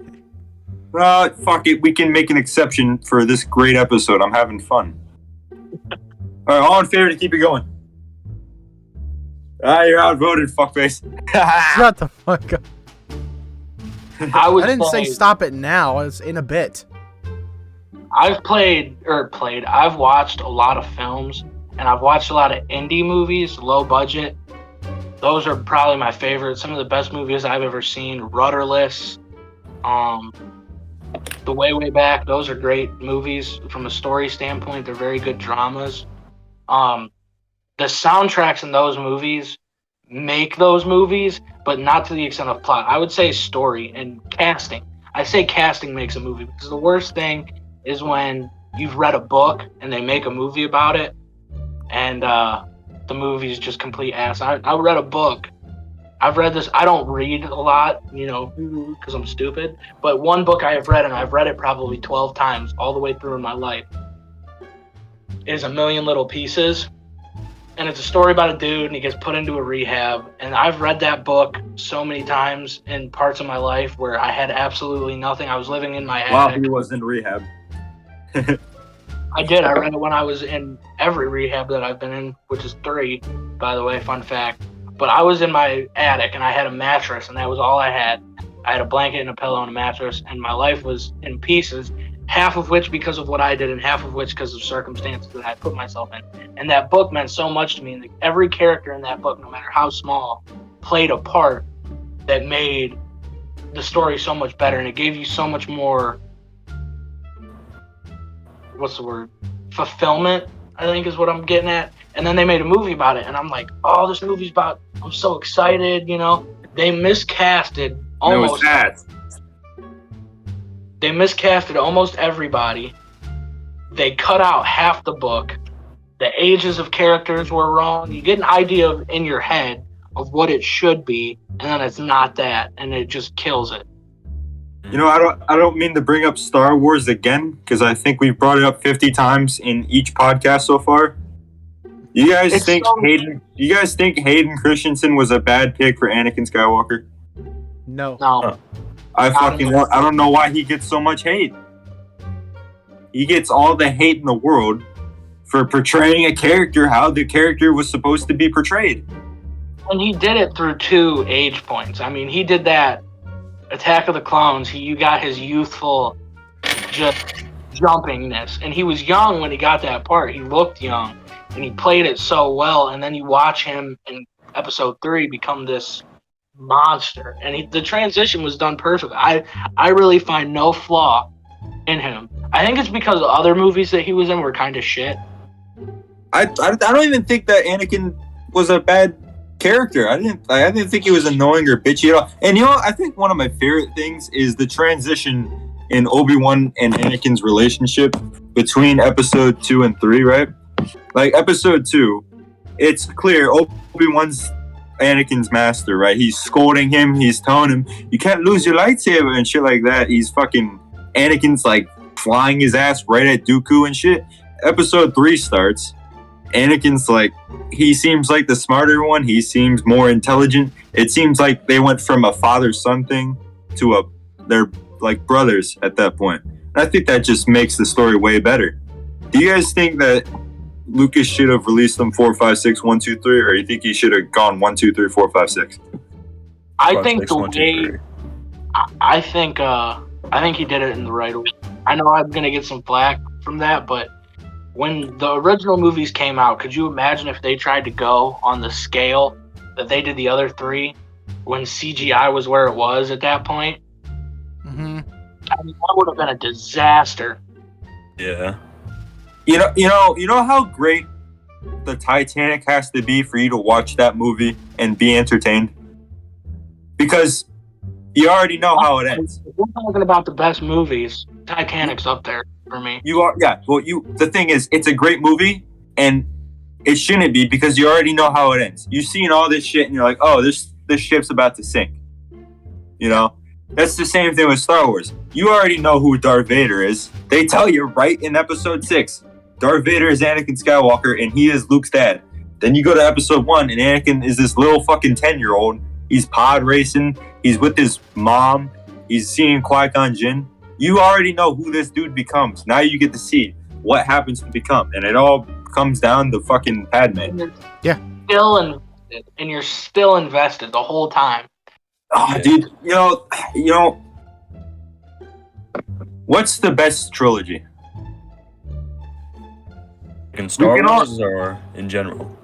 Fuck it. We can make an exception for this great episode. I'm having fun. All right, all in favor to keep it going. You're outvoted, fuckface. Shut the fuck up. I didn't say stop it now. It's in a bit. I've watched a lot of films, and I've watched a lot of indie movies, low budget. Those are probably my favorite. Some of the best movies I've ever seen. Rudderless, The Way Back. Those are great movies from a story standpoint. They're very good dramas. The soundtracks in those movies make those movies, but not to the extent of plot. I would say story and casting. I say casting makes a movie, because the worst thing is when you've read a book and they make a movie about it, and the movie's just complete ass. I read a book. I've read this. I don't read a lot, because I'm stupid. But one book I have read, and I've read it probably 12 times all the way through in my life, is A Million Little Pieces. And it's a story about a dude, and he gets put into a rehab. And I've read that book so many times in parts of my life where I had absolutely nothing. I was living in my attic. Wow, he was in rehab. I did. I read it when I was in every rehab that I've been in, which is 3, by the way, fun fact. But I was in my attic, and I had a mattress, and that was all I had. I had a blanket and a pillow and a mattress, and my life was in pieces, half of which because of what I did, and half of which because of circumstances that I put myself in. And that book meant so much to me, and every character in that book, no matter how small, played a part that made the story so much better, and it gave you so much more, fulfillment, I think is what I'm getting at. And then they made a movie about it, and I'm like, oh, this movie's about, I'm so excited, They miscasted almost. They miscasted almost everybody. They cut out half the book. The ages of characters were wrong. You get an idea in your head of what it should be, and then it's not that, and it just kills it. I don't mean to bring up Star Wars again, because I think we've brought it up 50 times in each podcast so far. You guys think Hayden Christensen was a bad pick for Anakin Skywalker? No. I don't know why he gets so much hate. He gets all the hate in the world for portraying a character how the character was supposed to be portrayed. And he did it through 2 age points. I mean, he did that Attack of the Clones. You got his youthful just jumpingness. And he was young when he got that part. He looked young. And he played it so well. And then you watch him in episode 3 become this monster. And the transition was done perfect. I really find no flaw in him. I think it's because the other movies that he was in were kind of shit. I don't even think that Anakin was a bad character. I didn't think he was annoying or bitchy at all. And I think one of my favorite things is the transition in Obi-Wan and Anakin's relationship between episode 2 and 3, right? Like episode 2, it's clear Obi-Wan's Anakin's master, right? He's scolding him, he's telling him, you can't lose your lightsaber and shit like that. Anakin's like flying his ass right at Dooku and shit. Episode 3 starts. Anakin's like, he seems like the smarter one. He seems more intelligent. It seems like they went from a father-son thing to they're like brothers at that point. And I think that just makes the story way better. Do you guys think that Lucas should have released them 4, 5, 6, 1, 2, 3, or you think he should have gone 1, 2, 3, 4, 5, 6? I think he did it in the right way. I know I'm gonna get some flack from that, but when the original movies came out, could you imagine if they tried to go on the scale that they did the other 3 when CGI was where it was at that point? Mm-hmm. I mean, that would have been a disaster. Yeah. You know how great the Titanic has to be for you to watch that movie and be entertained? Because you already know how it ends. If we're talking about the best movies, Titanic's up there for me. The thing is, it's a great movie, and it shouldn't be because you already know how it ends. You've seen all this shit, and you're like, oh, the ship's about to sink. You know, that's the same thing with Star Wars. You already know who Darth Vader is. They tell you right in Episode 6, Darth Vader is Anakin Skywalker and he is Luke's dad. Then you go to Episode 1 and Anakin is this little fucking 10-year-old. He's pod racing. He's with his mom. He's seeing Qui-Gon Jinn. You already know who this dude becomes. Now you get to see what happens to become. And it all comes down to fucking Padme. Yeah. And you're still invested the whole time. Oh, dude, you know, what's the best trilogy? In Star Wars or in general?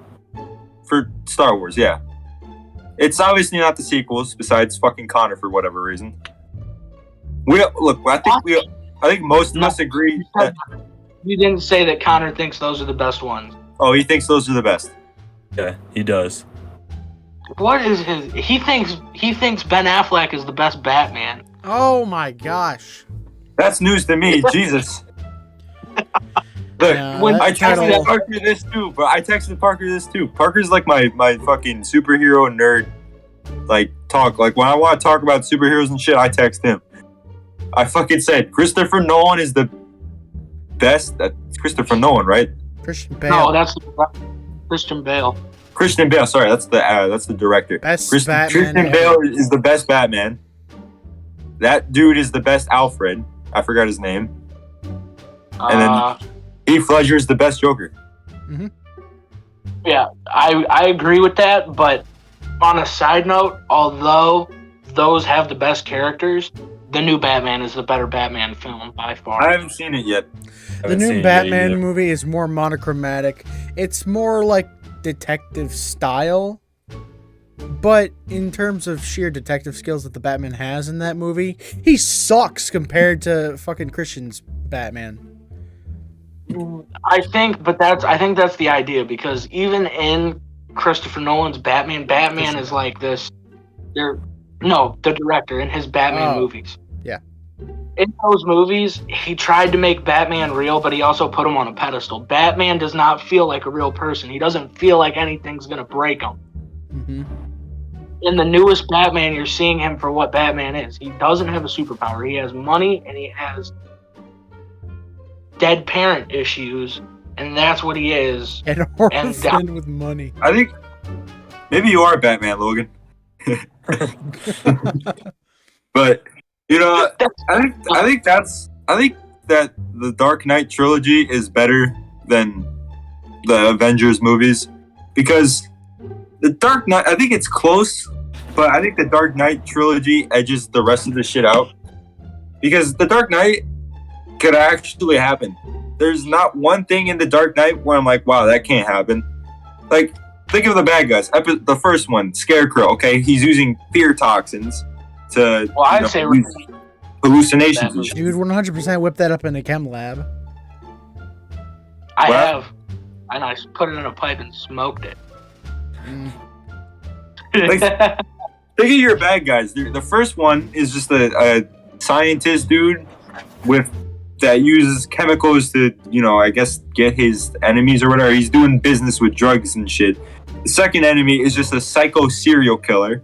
For Star Wars, yeah. It's obviously not the sequels, besides fucking Connor for whatever reason. I think most of us agree that. You didn't say that Connor thinks those are the best ones. Oh, he thinks those are the best. Yeah, he does. What is his? He thinks Ben Affleck is the best Batman. Oh my gosh. That's news to me. Jesus. Look, I texted Parker this too, but I texted Parker this too. Parker's like my fucking superhero nerd, like talk. Like when I want to talk about superheroes and shit, I text him. I fucking said Christopher Nolan is the best. That's Christopher Nolan, right? Christian Bale. No, that's Christian Bale. Christian Bale. Sorry, that's the director. Batman Christian Bale is the best Batman. That dude is the best Alfred. I forgot his name. And then Heath Ledger is the best Joker. Mm-hmm. Yeah, I agree with that. But on a side note, although those have the best characters, the new Batman is the better Batman film by far. I haven't seen it yet. The new Batman movie is more monochromatic. It's more like detective style. But in terms of sheer detective skills that the Batman has in that movie, he sucks compared to fucking Christian's Batman. I think that's the idea, because even in Christopher Nolan's Batman is like this. The director in his Batman movies. Yeah. In those movies, he tried to make Batman real, but he also put him on a pedestal. Batman does not feel like a real person. He doesn't feel like anything's gonna break him. Mm-hmm. In the newest Batman, you're seeing him for what Batman is. He doesn't have a superpower. He has money and he has dead parent issues, and that's what he is. An orphan with money. I think maybe you are Batman, Logan. But you know, I think that the Dark Knight trilogy is better than the Avengers movies, because the Dark Knight, I think it's close, but I think the Dark Knight trilogy edges the rest of the shit out, because the Dark Knight could actually happen. There's not one thing in the Dark Knight where I'm like, wow, that can't happen. Like, think of the bad guys. The first one, Scarecrow. Okay, he's using fear toxins to hallucinations and shit. You would 100% whip that up in a chem lab. I have, and I put it in a pipe and smoked it. Like, think of your bad guys. The first one is just a scientist dude that uses chemicals to, I guess, get his enemies or whatever. He's doing business with drugs and shit. The second enemy is just a psycho serial killer.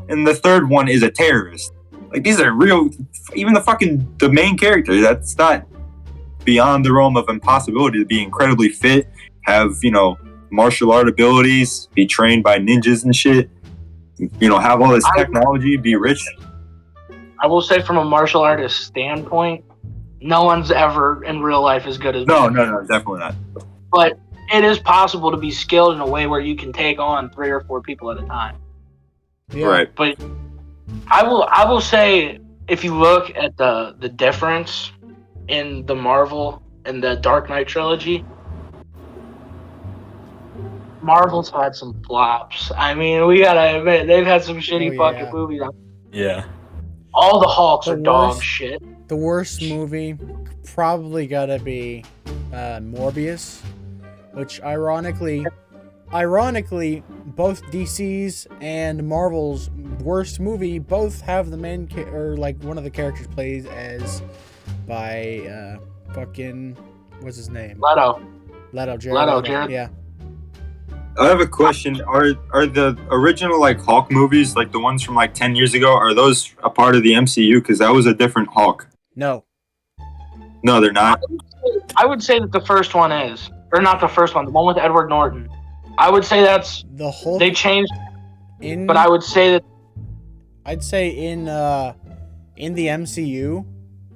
And the third one is a terrorist. Like, these are real. Even the main character, that's not beyond the realm of impossibility to be incredibly fit, have, martial art abilities, be trained by ninjas and shit, have all this technology, be rich. I will say, from a martial artist standpoint, no one's ever in real life as good as No, definitely not. But it is possible to be skilled in a way where you can take on 3 or 4 people at a time. Yeah. Right. But I will say, if you look at the difference in the Marvel and the Dark Knight trilogy, Marvel's had some flops. I mean, we gotta admit, they've had some shitty fucking movies. Yeah. All the Hulks are dog shit. The worst movie probably gotta be Morbius, which ironically, both DC's and Marvel's worst movie both have the main or like one of the characters plays as by fucking what's his name? Leto. Jared. Jared. Yeah. I have a question. Are the original like Hulk movies, like the ones from like 10 years ago, are those a part of the MCU? Because that was a different Hulk. No. No, they're not. I would say that the first one is, or not the first one, the one with Edward Norton. I would say that's The Hulk they changed, in but I would say that I'd say in the MCU,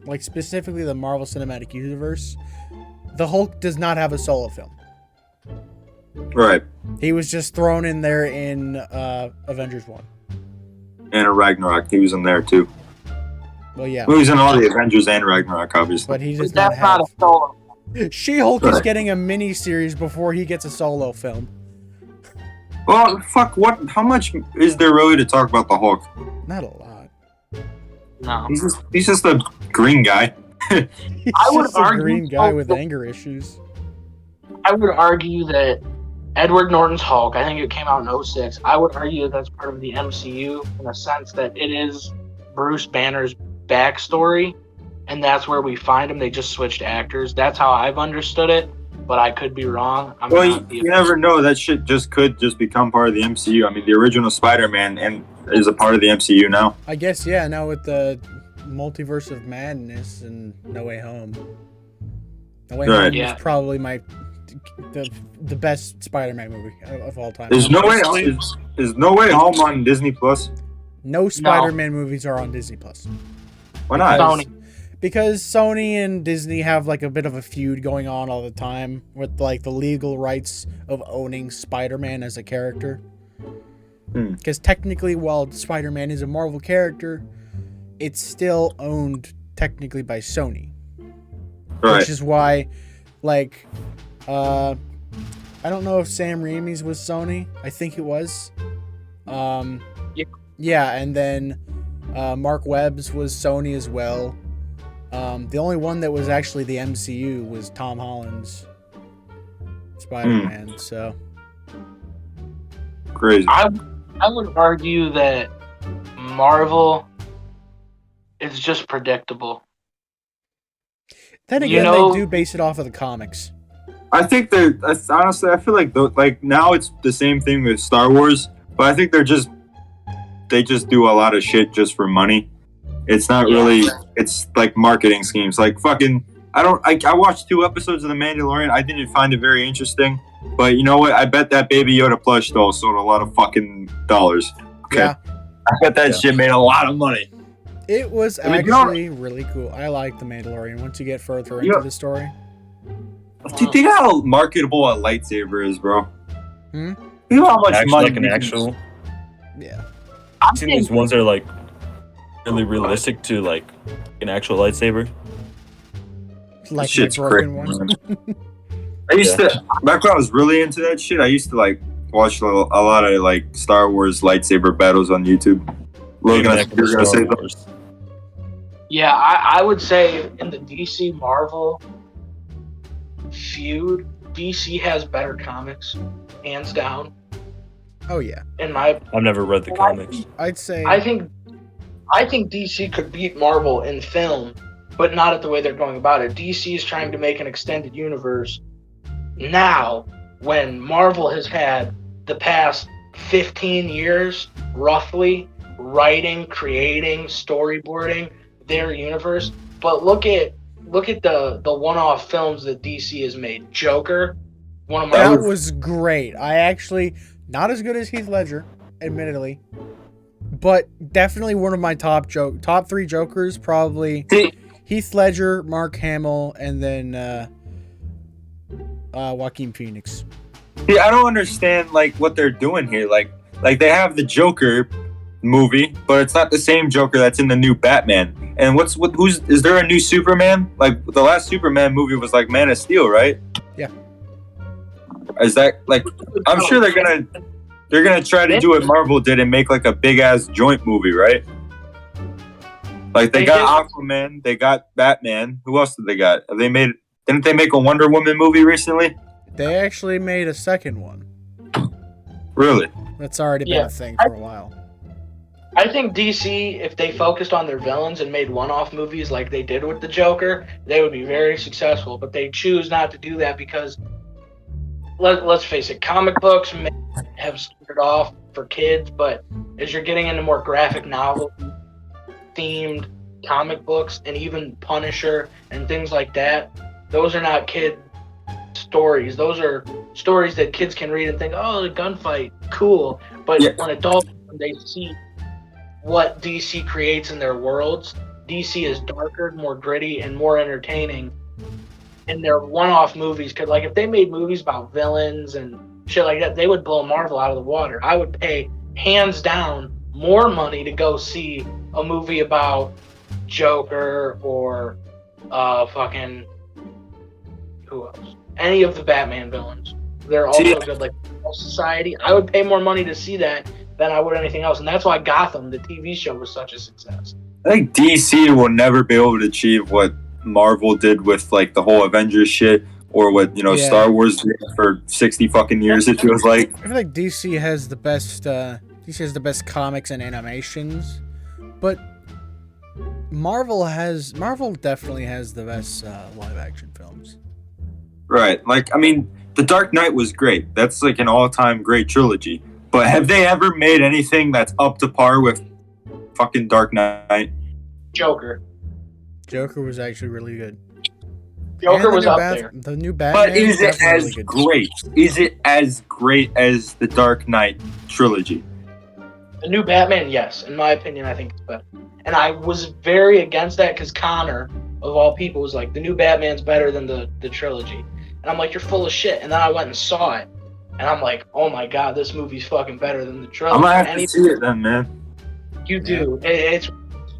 like specifically the Marvel Cinematic Universe, the Hulk does not have a solo film. Right. He was just thrown in there in Avengers 1. And a Ragnarok, he was in there too. Well, yeah, Well, he's in all the Avengers and Ragnarok, obviously. but he does not that's not have. a solo. She-Hulk is Right. getting a mini-series before he gets a solo film. Well, fuck. What? How much is there really to talk about the Hulk? Not a lot. No. He's just a green guy. He's I would just a argue green guy so. with anger issues. I would argue that Edward Norton's Hulk, I think it came out in 2006. I would argue that that's part of the MCU in a sense that it is Bruce Banner's backstory, and that's where we find him. They just switched actors. That's how I've understood it, but I could be wrong. I'm Well, not you never know. That shit could become part of the MCU. I mean, the original Spider-Man is a part of the MCU now. I guess, yeah, now with the Multiverse of Madness and No Way Home. No Way Right. Home Yeah. is probably the best Spider-Man movie of all time. There's no way. Honestly- Is No Way Home on Disney Plus? No Spider-Man movies are on Disney Plus. Why not? Sony. Because Sony and Disney have like a bit of a feud going on all the time with like the legal rights of owning Spider-Man as a character. Because technically, while Spider-Man is a Marvel character, it's still owned technically by Sony. Right. Which is why, like, I don't know if Sam Raimi's was Sony. I think it was. Yeah, and then Mark Webb's was Sony as well. The only one that was actually the MCU was Tom Holland's Spider-Man. So Crazy. I would argue that Marvel is just predictable. then You again, know- they do base it off of the comics. I think honestly, I feel like now it's the same thing with Star Wars, but I think they just do a lot of shit just for money. It's not really. It's like marketing schemes. Like fucking. I watched 2 episodes of The Mandalorian. I didn't find it very interesting, but you know what? I bet that Baby Yoda plush doll sold a lot of fucking dollars. Okay. Yeah, I bet that shit made a lot of money. it was I mean, you know- actually really cool. I like the Mandalorian once you get further into Yeah. the story. Do you think how marketable a lightsaber is, bro? Hmm? You know how much Actually, money like an actual. Yeah, I I've seen think these ones that are like really realistic to like an actual lightsaber. like shit's the broken crazy, one. man. I used to back when I was really into that shit. I used to like watch a lot of like Star Wars lightsaber battles on YouTube. Logan, I think you were gonna say something. Yeah, I would say in the DC Marvel feud, DC has better comics, hands down. Oh yeah, In my, I've never read the comics. I'd say. I think DC could beat Marvel in film, but not at the way they're going about it. DC is trying to make an extended universe now, when Marvel has had the past 15 years, roughly, writing, creating, storyboarding their universe. But look at the one-off films that DC has made. Joker, one of my That was great. I actually not as good as Heath Ledger, admittedly, but definitely one of my top 3 Jokers. Probably See, Heath Ledger, Mark Hamill, and then Joaquin Phoenix. see, I don't understand like what they're doing here. Like they have the Joker movie, but it's not the same Joker that's in the new Batman. And is there a new Superman? Like the last Superman movie was like Man of Steel, right? Yeah. Is that like? I'm sure they're gonna try to do what Marvel did and make like a big ass joint movie, right? Like they got Aquaman, they got Batman. Who else did they got? Didn't they make a Wonder Woman movie recently? They actually made a second one. Really? That's already been Yeah. a thing for a while. I think DC, if they focused on their villains and made one-off movies like they did with the Joker, they would be very successful. But they choose not to do that because, let's face it, comic books make have started off for kids, but as you're getting into more graphic novel themed comic books and even Punisher and things like that, those are not kid stories. Those are stories that kids can read and think, oh, the gunfight, cool. But when adults, when they see what DC creates in their worlds, DC is darker, more gritty, and more entertaining. And their one-off movies could, like, if they made movies about villains and shit like that, they would blow Marvel out of the water. I would pay, hands down, more money to go see a movie about Joker or fucking who else? Any of the Batman villains. They're all so good. Like Society. I would pay more money to see that than I would anything else, and that's why Gotham, the TV show, was such a success. I think DC will never be able to achieve what Marvel did with like the whole Avengers shit, or what Star Wars did for 60 fucking years. It feels like. I feel like DC has the best. DC has the best comics and animations, but Marvel definitely has the best live action films. Right. Like, I mean, The Dark Knight was great. That's like an all-time great trilogy. But have they ever made anything that's up to par with fucking Dark Knight? Joker was actually really good. Joker was up there. The new Batman. But is it as really great? Is it as great as the Dark Knight trilogy? The new Batman, yes. In my opinion, I think it's better. And I was very against that because Connor, of all people, was like, the new Batman's better than the trilogy. And I'm like, you're full of shit. And then I went and saw it. And I'm like, oh my god, this movie's fucking better than the trilogy. I'm gonna have to see it then, man. You do. Yeah. It's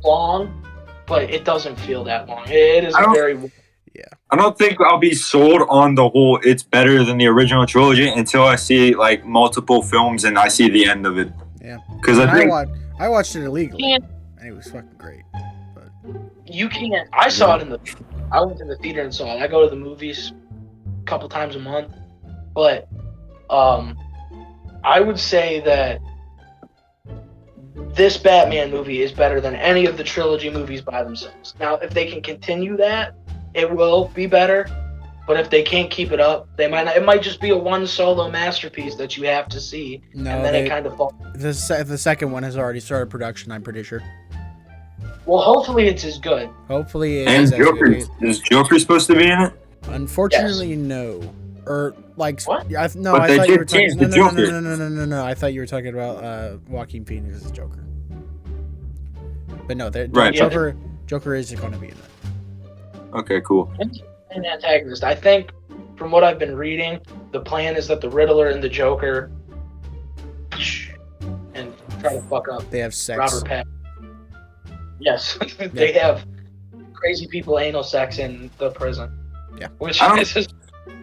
long, but it doesn't feel that long. It is very... Yeah. I don't think I'll be sold on the whole it's better than the original trilogy until I see like multiple films and I see the end of it. Yeah. Because I watched it illegally. And it was fucking great. But you can't... I saw it I went to the theater and saw it. I go to the movies a couple times a month. But I would say that this Batman movie is better than any of the trilogy movies by themselves. Now, if they can continue that, it will be better. But if they can't keep it up, they might not. It might just be a one solo masterpiece that you have to see, and then it kind of falls. The second one has already started production, I'm pretty sure. Well, hopefully it's as good. Hopefully it is. And Joker, is Joker supposed to be in it? Unfortunately, yes. No. Or like, what? I thought you were talking. No. I thought you were talking about Joaquin Phoenix's Joker. But no, right. Joker is going to be in it. Okay, cool. An antagonist. I think, from what I've been reading, the plan is that the Riddler and the Joker and try to fuck up. They have sex. Robert Pattinson. Yes, they have crazy people anal sex in the prison. Yeah, which is just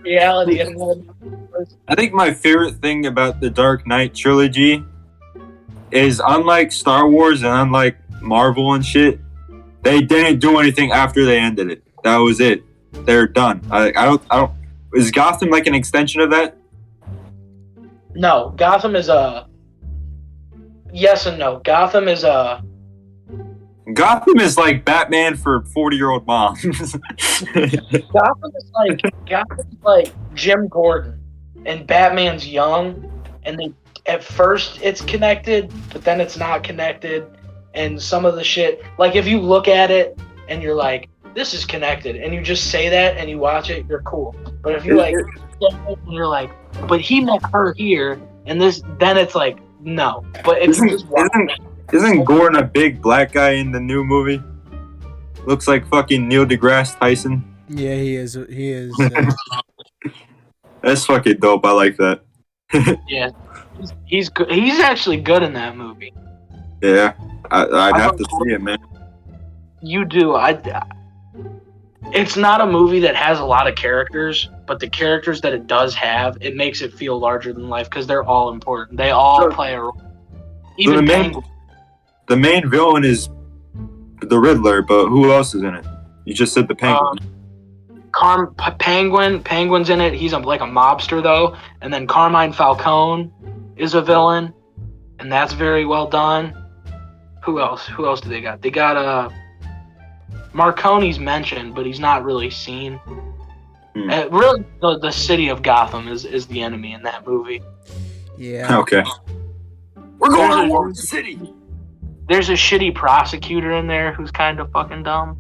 reality. I think my favorite thing about the Dark Knight trilogy is, unlike Star Wars and unlike Marvel and shit, they didn't do anything after they ended it. That was it. They're done. I don't. Is Gotham like an extension of that? No, Gotham is a. Yes and no. Gotham is like Batman for 40-year-old moms. Gotham is like Jim Gordon, and Batman's young, and they at first it's connected, but then it's not connected, and some of the shit, like if you look at it and you're like, this is connected, and you just say that and you watch it, you're cool. But if you like, and you're like, but he met her here, and this, then it's like, no. But if you just watch isn't Gordon a big black guy in the new movie? Looks like fucking Neil deGrasse Tyson. Yeah, he is. He is. That's fucking dope. I like that. Yeah, he's good. He's actually good in that movie. Yeah, I'd have to see it, man. You do. It's not a movie that has a lot of characters, but the characters that it does have, it makes it feel larger than life because they're all important. They all play a role. Even the main villain is the Riddler, but who else is in it? You just said the Penguin. Penguin's in it. He's like a mobster though, and then Carmine Falcone is a villain, and that's very well done. Who else? Who else do they got? They got Marconi's mentioned, but he's not really seen. Really, the city of Gotham is the enemy in that movie. Yeah. Okay. We're going There's to a- Warp City. There's a shitty prosecutor in there who's kind of fucking dumb.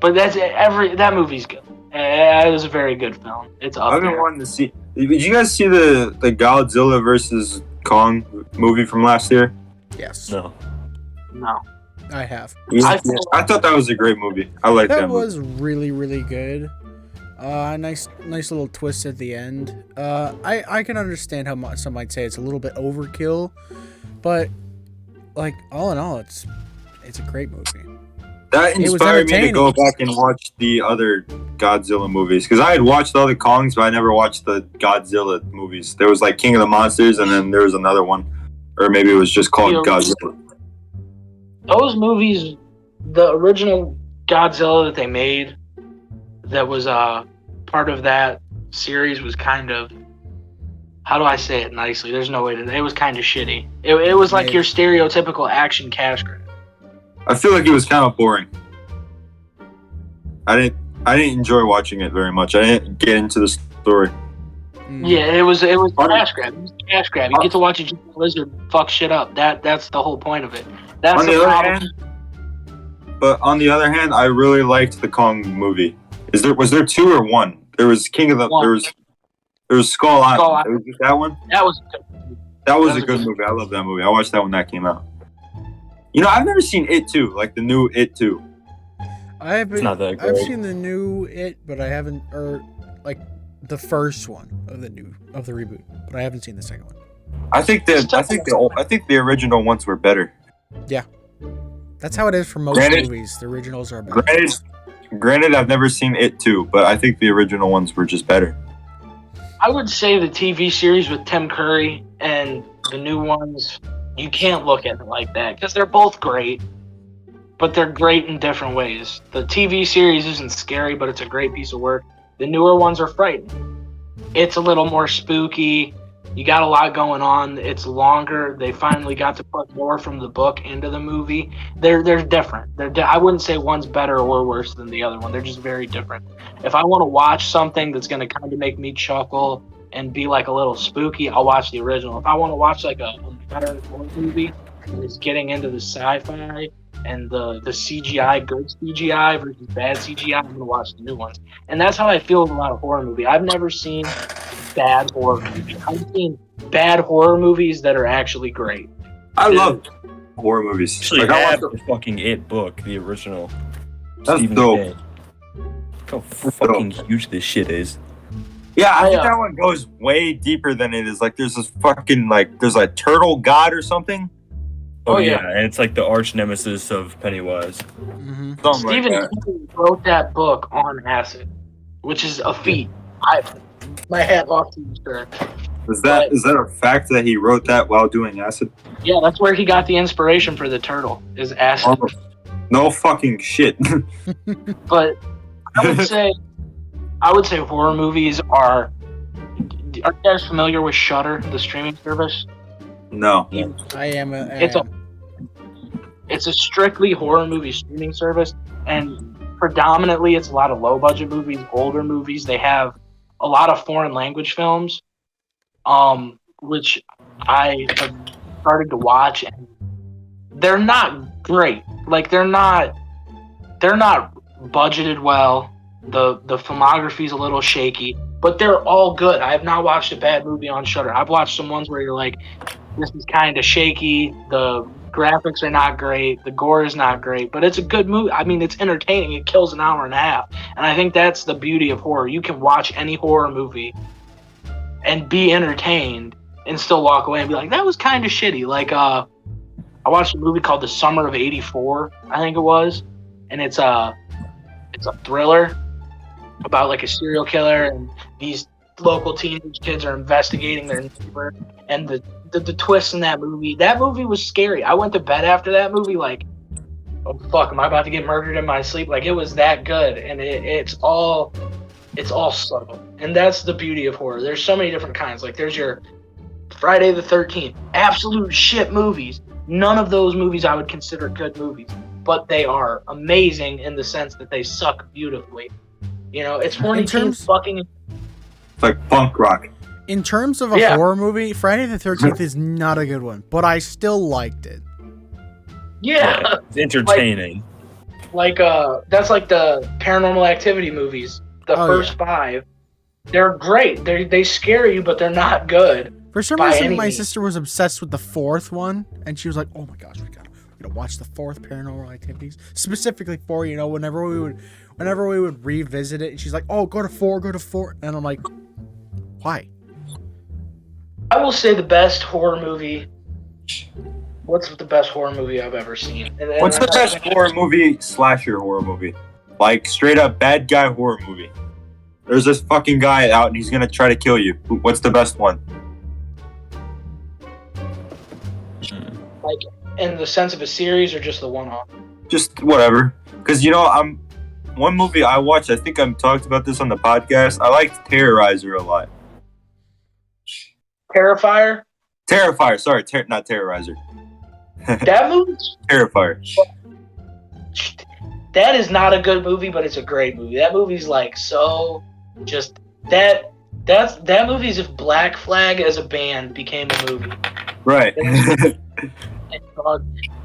But that movie's good. It was a very good film. It's up I've been there. wanting to see. Did you guys see the Godzilla versus Kong movie from last year? Yes. No. No. I have. I thought that was a great movie. I like that That movie. was really, really good. Nice little twist at the end. I can understand how some might say it's a little bit overkill, but like all in all, it's a great movie. That was inspired me to entertaining. go back and watch the other Godzilla movies because I had watched all the Kongs, but I never watched the Godzilla movies. There was like King of the Monsters, and then there was another one, or maybe it was just called Godzilla. Those movies, the original Godzilla that they made, that was part of that series was kind of, how do I say it nicely? There's no way to. It was kind of shitty. It was like your stereotypical action cash grab. I feel like it was kind of boring. I didn't enjoy watching it very much. I didn't get into the story. Yeah, it was cash grab. It was cash grab. You get to watch a giant lizard fuck shit up. That's the whole point of it. That's On the other hand, but on the other hand, I really liked the Kong movie. Was there two or one? There was King of the One. there was Skull Island. Skull Island. It was just that one. That was That was a good movie. I love that movie. I watched that when that came out. You know, I've never seen It 2, like the new It 2. I've not that great. seen the new It, but I haven't, or like the first one of the reboot, but I haven't seen the second one. I think the original ones were better. That's how it is for most movies. The originals are better. Granted, I've never seen It 2, but I think the original ones were just better. I would say the TV series with Tim Curry and the new ones, you can't look at it like that because they're both great, but they're great in different ways. The TV series isn't scary, but it's a great piece of work. The newer ones are frightening. It's a little more spooky. You got a lot going on. It's longer. They finally got to put more from the book into the movie. They're different. I wouldn't say one's better or worse than the other one. They're just very different. If I want to watch something that's going to kind of make me chuckle and be like a little spooky, I'll watch the original. If I want to watch like a better horror movie and it's getting into the sci-fi and the CGI, good CGI versus bad CGI, I'm going to watch the new ones. And that's how I feel with a lot of horror movies. I've never seen bad horror movies. I've seen bad horror movies that are actually great. I love horror movies. Actually, Like, I I have watched the fucking It book, the original. That's Stephen dope. King. Look how fucking huge this shit is. Yeah, I think that one goes way deeper than it is. Like, there's this fucking, like, there's a turtle god or something. Oh, yeah. yeah, and it's like the arch nemesis of Pennywise. Mm-hmm. Something like Stephen that. King wrote that book on acid, which is a feat. My hat off to you, sir. Is that a fact that he wrote that while doing acid? Yeah, that's where he got the inspiration for the turtle, is acid. Oh, no fucking shit. But I would say horror movies are you guys familiar with Shudder, the streaming service? No. I am. It's a strictly horror movie streaming service, and predominantly it's a lot of low budget movies, older movies. They have a lot of foreign language films, which I have started to watch, and they're not great. Like they're not budgeted well. The filmography is a little shaky, but they're all good. I have not watched a bad movie on Shudder. I've watched some ones where you're like, this is kind of shaky. The graphics are not great. The gore is not great, but it's a good movie. I mean, it's entertaining. It kills an hour and a half, and I think that's the beauty of horror. You can watch any horror movie and be entertained and still walk away and be like, that was kind of shitty. Like, I watched a movie called The Summer of '84, I think it was, and it's a thriller about like a serial killer, and these local teenage kids are investigating their neighbor, and the twist in that movie was scary. I went to bed after that movie like, oh fuck, am I about to get murdered in my sleep? Like, it was that good, and it's all subtle, and that's the beauty of horror. There's so many different kinds. Like, there's your Friday the 13th, absolute shit movies. None of those movies I would consider good movies, but they are amazing in the sense that they suck beautifully. You know, it's horny teens fucking. It's like punk rock. In terms of a horror movie, Friday the 13th is not a good one, but I still liked it. Yeah. It's entertaining. That's like the Paranormal Activity movies. The first 5, they're great. They scare you, but they're not good. For some reason, my sister was obsessed with the 4th one, and she was like, "Oh my gosh, we gotta watch the 4th Paranormal Activities specifically for whenever we would revisit it." And she's like, "Oh, go to 4," and I'm like, "Why?" I will say the best horror movie. What's the best horror movie I've ever seen? What's the best horror movie, slasher horror movie? Like, straight up bad guy horror movie. There's this fucking guy out and he's gonna try to kill you. What's the best one? Like, in the sense of a series or just the one-off? Just whatever. Because, one movie I watched, I think I've talked about this on the podcast, I liked Terrorizer a lot. Terrifier? Terrifier, sorry, not Terrorizer. That movie's... Terrifier. That is not a good movie, but it's a great movie. That movie's like so just that movie's if Black Flag as a band became a movie. Right.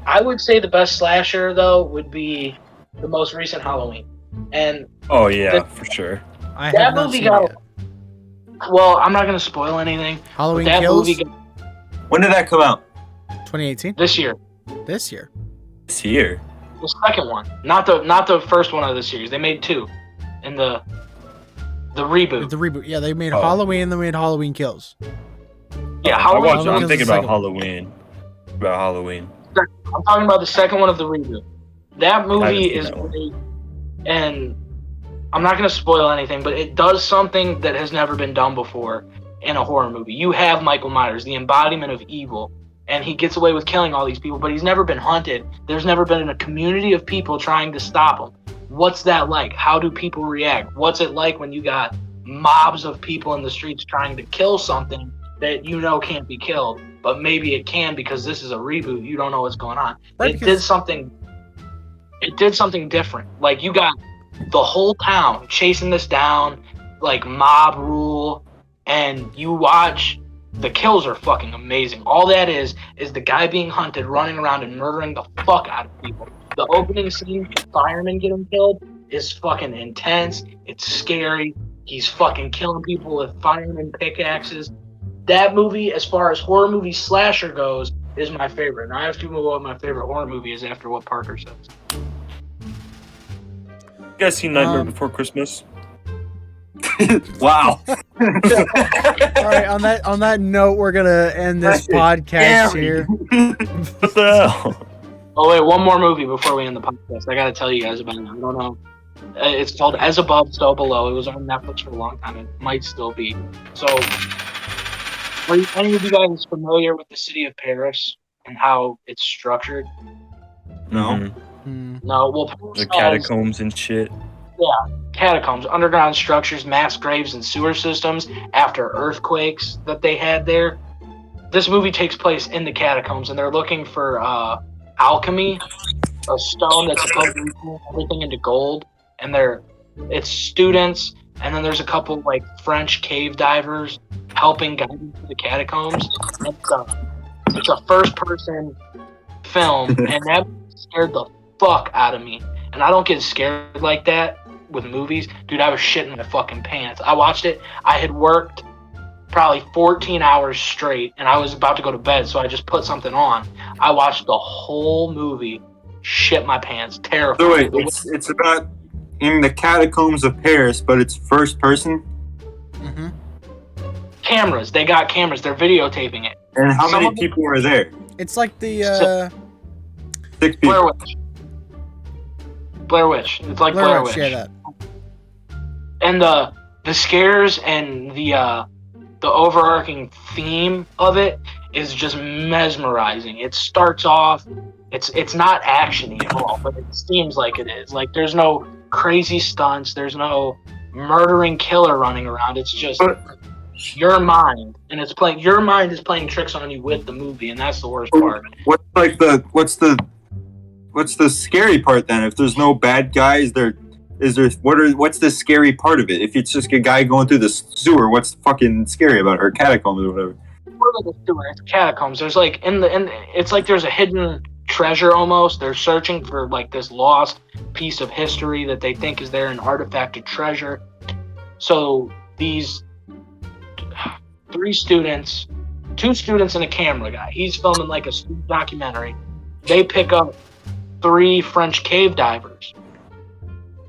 I would say the best slasher though would be the most recent Halloween. And for sure. That movie got. Well, I'm not gonna spoil anything. Halloween Kills. When did that come out? 2018. This year. This year. The second one, not the first one of the series. They made 2, in the reboot. The reboot, yeah. They made Halloween, and then we made Halloween Kills. Yeah, I'm thinking about Halloween. I'm talking about the second one of the reboot. That movie is great, and I'm not going to spoil anything, but it does something that has never been done before in a horror movie. You have Michael Myers, the embodiment of evil, and he gets away with killing all these people, but he's never been hunted. There's never been a community of people trying to stop him. What's that like? How do people react? What's it like when you got mobs of people in the streets trying to kill something that can't be killed, but maybe it can because this is a reboot. You don't know what's going on. It did something different. Like, you got the whole town chasing this down, like mob rule, and you watch. The kills are fucking amazing. All that is the guy being hunted, running around and murdering the fuck out of people. The opening scene, firemen getting killed, is fucking intense. It's scary. He's fucking killing people with fireman pickaxes. That movie, as far as horror movie slasher goes, is my favorite. And I have to move on. My favorite horror movie is after what Parker says. You guys seen Nightmare Before Christmas? Wow. All right, on that note, we're gonna end this podcast here. What the hell? Oh wait, one more movie before we end the podcast. I gotta tell you guys about it. I don't know. It's called As Above, So Below. It was on Netflix for a long time. It might still be. So, are any of you guys familiar with the city of Paris and how it's structured? No. No. Well, the catacombs and shit. Yeah, catacombs, underground structures, mass graves, and sewer systems after earthquakes that they had there. This movie takes place in the catacombs, and they're looking for alchemy, a stone that's supposed to turn everything into gold. And it's students, and then there's a couple like French cave divers helping guide them through the catacombs. It's a first-person film, and that scared the fuck out of me. And I don't get scared like that with movies. Dude, I was shitting my fucking pants. I watched it. I had worked probably 14 hours straight, and I was about to go to bed, so I just put something on. I watched the whole movie, shit my pants, terrified. So wait, it's about in the catacombs of Paris, but it's first person? Mm-hmm. Cameras. They got cameras. They're videotaping it. And how many people are there? It's like the 6 people. Blair Witch. It's like Blair Witch. Yeah, that. And the scares and the overarching theme of it is just mesmerizing. It starts off, it's not actiony at all, but it seems like it is. Like, there's no crazy stunts, there's no murdering killer running around. It's just your mind, and your mind is playing tricks on you with the movie, and that's the worst part. What's the scary part then? If there's no bad guys, they're what's the scary part of it? If it's just a guy going through the sewer, what's fucking scary about it? Or catacombs or whatever? It's catacombs. There's like it's like there's a hidden treasure almost. They're searching for like this lost piece of history that they think is there, an artifacted treasure. So these 2 students and a camera guy. He's filming like a documentary. They pick up 3 French cave divers,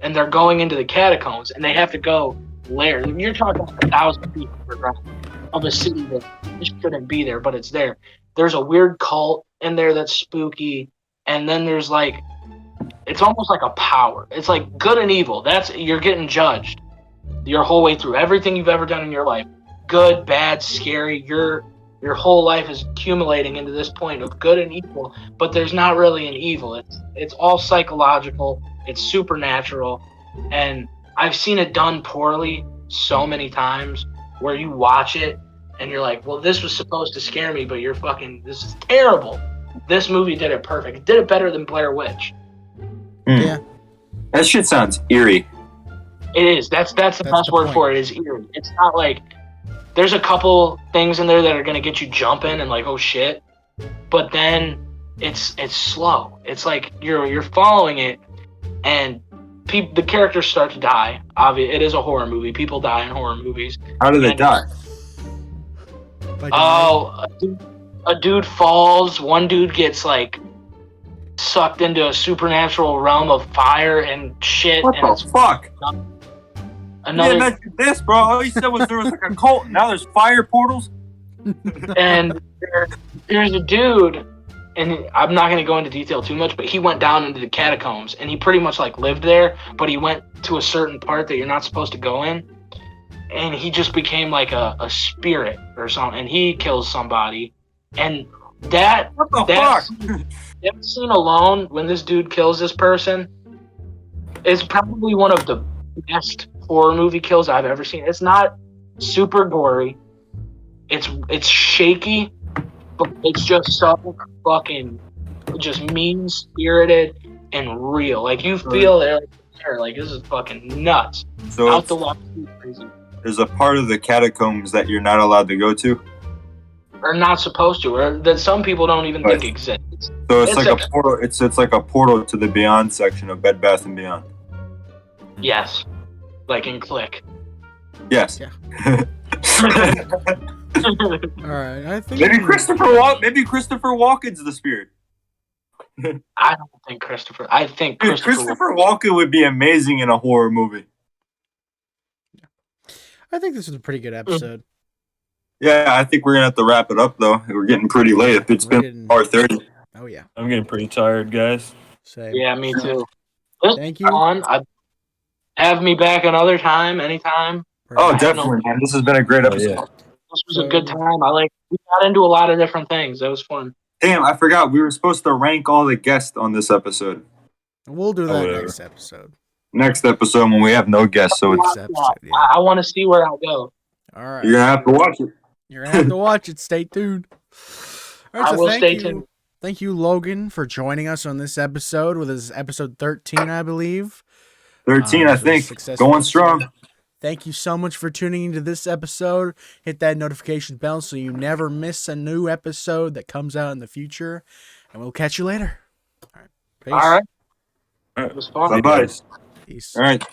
and they're going into the catacombs, and they have to go layer. You're talking 1,000 people of a city that shouldn't be there, but it's there. There's a weird cult in there that's spooky, and then there's like, it's almost like a power. It's like good and evil. You're getting judged your whole way through everything you've ever done in your life. Good, bad, scary. Your whole life is accumulating into this point of good and evil, but there's not really an evil. It's all psychological. It's supernatural, and I've seen it done poorly so many times where you watch it and you're like, well, this was supposed to scare me, but this is terrible. This movie did it perfect. It did it better than Blair Witch. Yeah. That shit sounds eerie. It is. That's the best word for it, is eerie. It's not like, there's a couple things in there that are going to get you jumping and like, oh shit. But then it's slow. It's like you're following it, and the characters start to die. Obviously, it is a horror movie. People die in horror movies. How do they die? A dude falls. One dude gets like sucked into a supernatural realm of fire and shit. What the fuck? Another. You mentioned this, bro. All you said was there was like a cult. Now there's fire portals. And there's a dude, and I'm not going to go into detail too much, but he went down into the catacombs, and he pretty much like lived there, but he went to a certain part that you're not supposed to go in, and he just became like a spirit or something, and he kills somebody, and that scene alone, when this dude kills this person, is probably one of the best horror movie kills I've ever seen. It's not super gory. It's shaky, but it's just so fucking just mean-spirited and real. Like, you feel there, like this is fucking nuts. So Out the left, crazy. There's a part of the catacombs that you're not allowed to go to, or not supposed to, or that some people don't even think exists. So it's like a portal. It's like a portal to the Beyond section of Bed Bath & Beyond. Yes, like in Click. Yes. Yeah. All right, I think Maybe Christopher Walken's the spirit. I don't think Christopher. I think Christopher Walken would be amazing in a horror movie. I think this was a pretty good episode. Yeah, I think we're gonna have to wrap it up though. We're getting pretty late. It's been hour 30. Oh yeah. I'm getting pretty tired, guys. Same. Yeah, me too. Thank you. Have me back another time, anytime. Oh, definitely, man. This has been a great episode. Yeah. This was a good time. We got into a lot of different things. That was fun. Damn, I forgot. We were supposed to rank all the guests on this episode. We'll do that whatever. next episode. Next episode when we have no guests, so it's Yeah. I want to see where I'll go. All right. you're gonna have to watch it. You're gonna have to watch it. Stay tuned. All right, I will stay tuned. Thank you, Logan, for joining us on this episode. With this episode 13, I believe. 13, I think. Going strong. Thank you so much for tuning into this episode. Hit that notification bell so you never miss a new episode that comes out in the future. And we'll catch you later. All right. Peace. All right. It was fun. Bye-bye. Peace. All right.